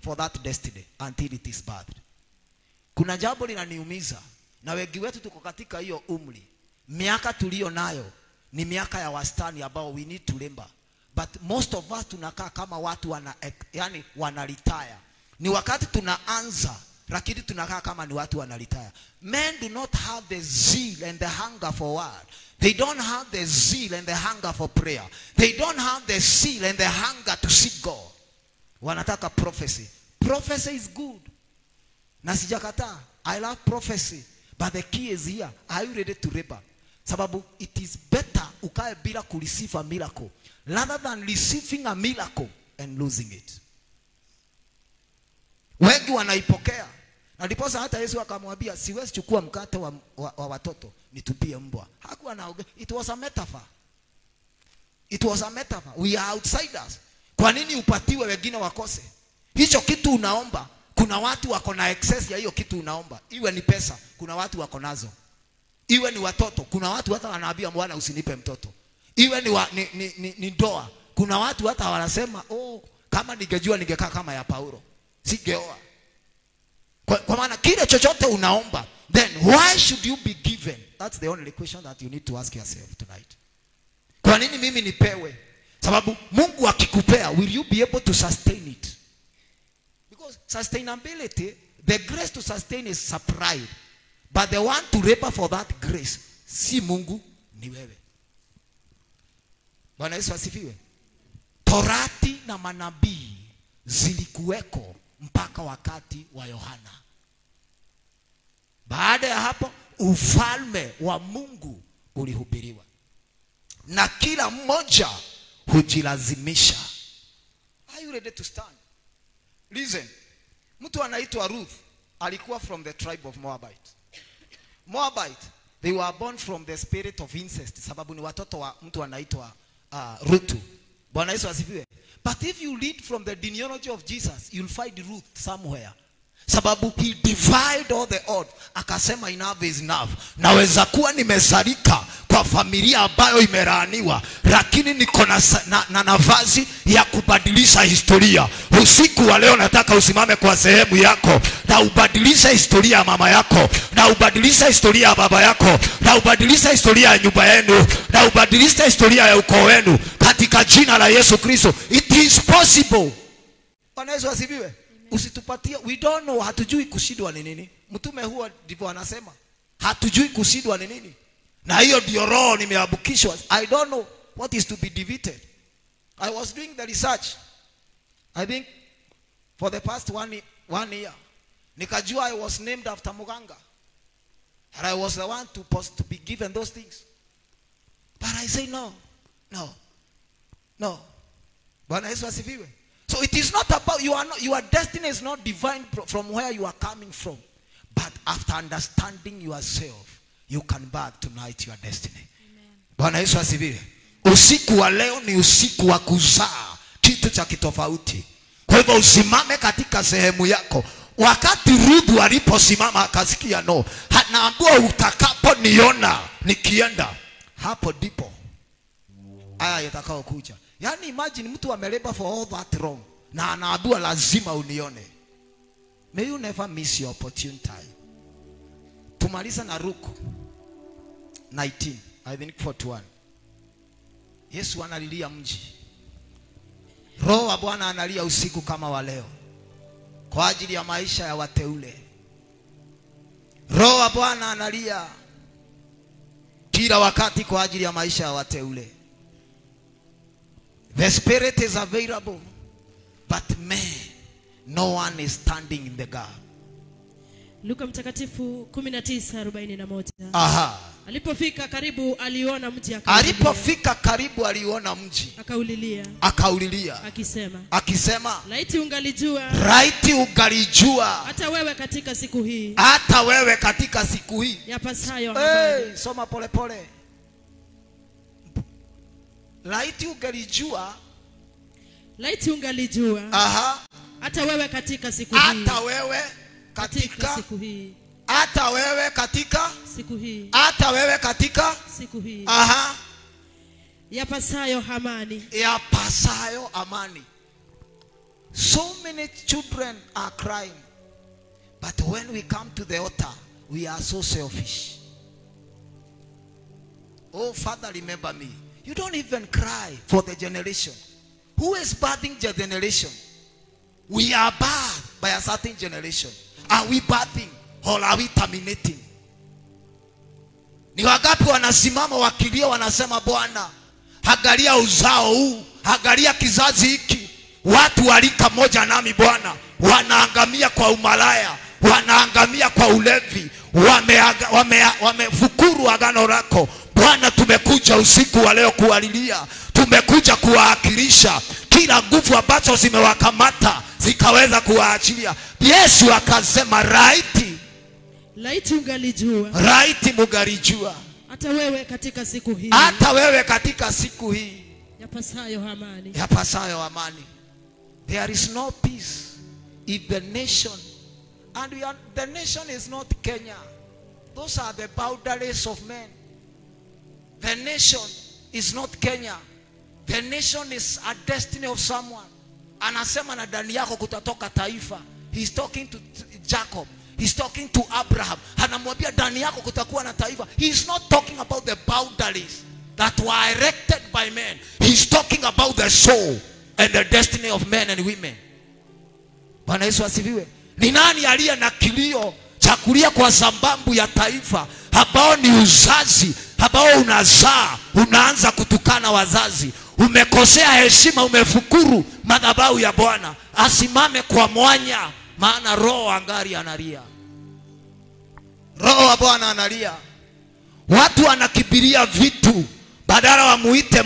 for that destiny until it is birthed? Kuna jambo linaniumiza, na wengi wetu tuko katika hiyo umri. Miaka tulio nayo ni miaka ya wastani ambao we need to remember. But most of us tunakaa kama watu wana retire. Ni wakati tunaanza, lakini tunakaa kama ni watu wana retire. Men do not have the zeal and the hunger for word. They don't have the zeal and the hunger for prayer. They don't have the zeal and the hunger to seek God. Wanataka prophecy. Prophecy is good. Na sijakataa. I love prophecy. But the key is here. Are you ready to remember? Sababu it is better ukae bila kureceive a miracle rather than receiving a miracle and losing it. Wengi wanaipokea. Na ndiposa hata Yesu akamwambia siwezi chukua mkate wa watoto nitupie mbwa. Hakuwa anaongea. It was a metaphor. It was a metaphor. We are outsiders. Kwa nini upatiwe wengine wakose? Hicho kitu unaomba, kuna watu wako na excess ya hiyo kitu unaomba. Iwe ni pesa, kuna watu wako nazo. Iwe ni watoto, kuna watu hata wanaambia Bwana usinipe mtoto. Iwe ni ndoa, kuna watu hata wanasema kama ningejua ningekaa kama ya Paulo, singeoa. Kwa maana kile chochote unaomba, then why should you be given? That's the only question that you need to ask yourself tonight. Kwa nini mimi nipewe? Sababu Mungu akikupea, will you be able to sustain it? Because sustainability, the grace to sustain is supplied. But the one to labor for that grace, si Mungu, ni wewe. Bwana Yesu asifiwe. Torati na manabii zilikuweko mpaka wakati wa Yohana. Baada ya hapo, ufalme wa Mungu ulihubiriwa. Na kila mmoja hujilazimisha. Are you ready to stand? Listen. Mtu anaitwa Ruth alikuwa from the tribe of Moabite. Moabite, they were born from the spirit of incest. Sababu ni watoto wa mtu anaitwa Rutu. Bwana Yesu asifiwe. But if you read from the genealogy of Jesus, you'll find Ruth somewhere. Sababu he divided all the odd. Akasema enough is enough. Naweza kuwa nimezalika kwa familia ambayo imelaaniwa, lakini niko na nafasi ya kubadilisha historia. Usiku wa leo nataka usimame kwa sehemu yako na ubadilisha historia ya mama yako, na ubadilisha historia ya baba yako, na ubadilisha historia ya nyumba yenu, na ubadilisha historia ya ukoo wenu katika jina la Yesu Kristo. It is possible. Bwana Yesu asifiwe. Usitupatie, we don't know, hatujui kushindwa ni nini. Mtume huo ndivyo anasema, hatujui kushindwa ni nini. Na hiyo ndio roho nimeabukishwa. I don't know what is to be defeated. I was doing the research, I think for the past one year. Nikajua I was named after Muganga, and I was the one to be given those things. But I say no. Bwana Yesu asifiwe. So it is not about your destiny is not defined from where you are coming from, but after understanding yourself, you can birth tonight your destiny. Bwana Yesu asifiwe. Usiku wa leo ni usiku wa kuzaa kitu cha kitofauti. Kwa hivyo usimame katika sehemu yako. Wakati Ruth aliposimama akasikia no, anaambiwa utakaponiona nikienda, hapo ndipo aya itakao kuja. Yani imagine mtu ameleba for all that wrong, na anaambiwa lazima unione. May you never miss your opportune time. Tumaliza na Luke 19, I think 41. Yesu analilia mji. Roho wa Bwana analia usiku kama wa leo kwa ajili ya maisha ya wateule. Roho wa Bwana analia kila wakati kwa ajili ya maisha ya wateule. The Spirit is available, but man, no one is standing in the gap. Luka mtakatifu 19:41. Aha. Alipofika karibu aliona mji akaulilia. Akisema laiti ungalijua hata wewe katika siku hii yapasayo soma pole pole. Laiti ungalijua Laiti ungalijua. Hata wewe katika siku hii. Hata wewe katika siku hii. Hata wewe katika siku hii. Hata wewe katika siku hii. Yapasayo amani. So many children are crying. But when we come to the altar, we are so selfish. Oh, Father, remember me. You don't even cry for the generation. Who is birthing the generation? We are birthed by a certain generation. Are we birthing or are we terminating? Ni wangapi wanasimama wakilia wanasema Bwana, angalia uzao huu, angalia kizazi hiki. Watu walika moja nami Bwana, wanaangamia kwa umalaya, wanaangamia kwa ulevi, wamefukuru agano lako. Bwana, tumekuja usiku wa leo kuwalilia, tumekuja kuwaakilisha kila nguvu ambazo zimewakamata zikaweza kuwaachilia. Yesu akasema laiti ungalijua. Laiti mungalijua. Hata wewe katika siku hii. Hata wewe katika siku hii. Yapasayo amani. Yapasayo amani. There is no peace if the nation, and the nation is not Kenya. Those are the boundaries of men. The nation is not Kenya. The nation is a destiny of someone. Anasema na ndani yako kutatoka taifa. He's talking to Jacob. He's talking to Abraham. Anamwambia ndani yako kutakuwa na taifa. He's not talking about the boundaries that were erected by men. He's talking about the soul and the destiny of men and women. Bwana Yesu asifiwe. Ni nani aliye na kilio cha kulia kwa sababu ya taifa ambao ni uzazi ambao unazaa, unaanza kutukana wazazi, umekosea heshima, umefukuru madhabahu ya Bwana? Asimame kwa mwanya, maana roho angari analia. Roho wa Bwana analia. Watu wanakibiria vitu badala wamuite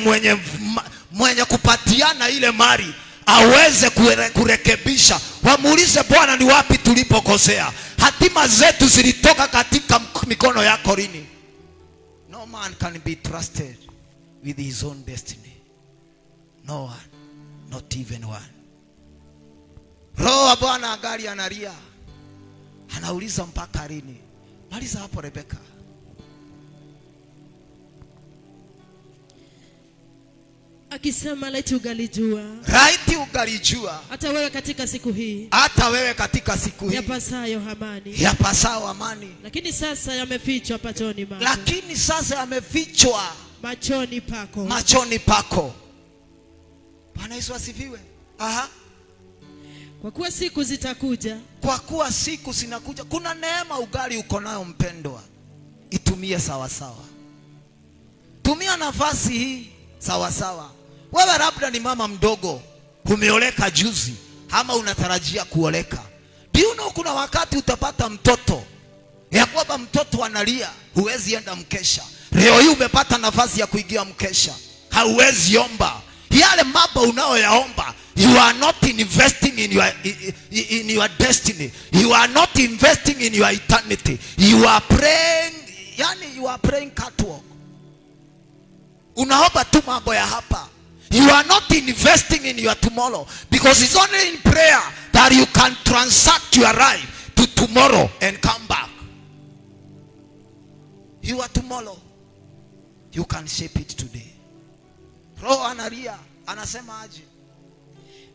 mwenye kupatiana ile mali aweze kurekebisha. Wamuulize Bwana, ni wapi tulipokosea? Hatima zetu zilitoka katika mikono yako lini? No man can be trusted with his own destiny. No one, not even one. Roho wa Bwana angali analia. Anauliza mpaka lini? Maliza hapo Rebeka. Akisema laiti ungalijua. Laiti ungalijua. Hata wewe katika siku hii. Hata wewe katika siku hii. Yapasayo amani. Yapasayo amani. Lakini sasa yamefichwa machoni pako. Lakini sasa yamefichwa machoni pako. Machoni pako. Bwana Yesu asifiwe. Kwa kuwa siku zitakuja. Kwa kuwa siku zinakuja. Kuna neema ugali uko nayo mpendwa. Itumie sawa sawa. Tumia nafasi hii sawa sawa. Wewe labda ni mama mdogo, umeoleka juzi ama unatarajia kuoleka. Do you know kuna wakati utapata mtoto ya kwamba mtoto analia, huwezi enda mkesha. Leo hii umepata nafasi ya kuingia mkesha, hauwezi omba. Yale mambo unaoyaomba, you are not investing in your destiny. You are not investing in your eternity. You are praying, you are praying catwalk. Unaomba tu mambo ya hapa. You are not investing in your tomorrow, because it's only in prayer that you can transact your life to tomorrow and come back. Your tomorrow, you can shape it today. Roho analia, anasema aje?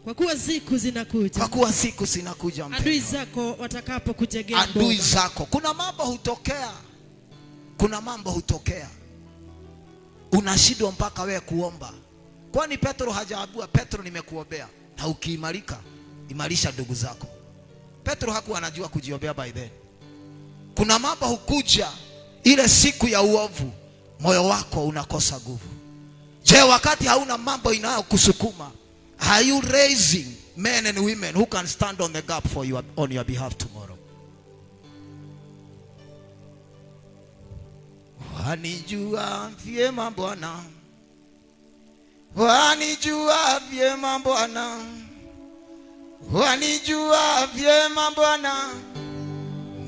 Kwa kuwa siku zinakuja. Kwa kuwa siku zinakuja. Adui zako watakapokujegea mboga. Adui zako. Kuna mambo hutokea. Kuna mambo hutokea. Unashindwa mpaka wewe kuomba. Kwani Petro hajaabua, Petro nimekuombea. Na ukiimarika, imarisha ndugu zako. Petro hakuwa anajua kujiombea by then. Kuna mambo hukuja ile siku ya uovu, moyo wako unakosa nguvu. Je, wakati hauna mambo inayokusukuma, are you raising men and women who can stand on the gap for you on your behalf tomorrow? Wanijua vyema Bwana, wanijua vyema Bwana, wanijua vyema Bwana,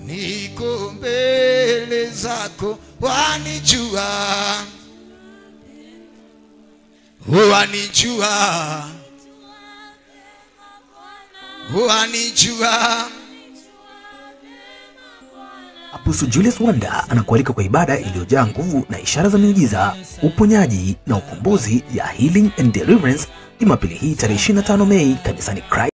niko mbele zako. Wanijua, wanijua, wanijua. Apostle Julius Wanda anakualika kwa ibada iliyojaa nguvu na ishara za miujiza, uponyaji na ukombozi ya Healing and Deliverance Jumapili hii tarehe 25 Mei kanisani Christ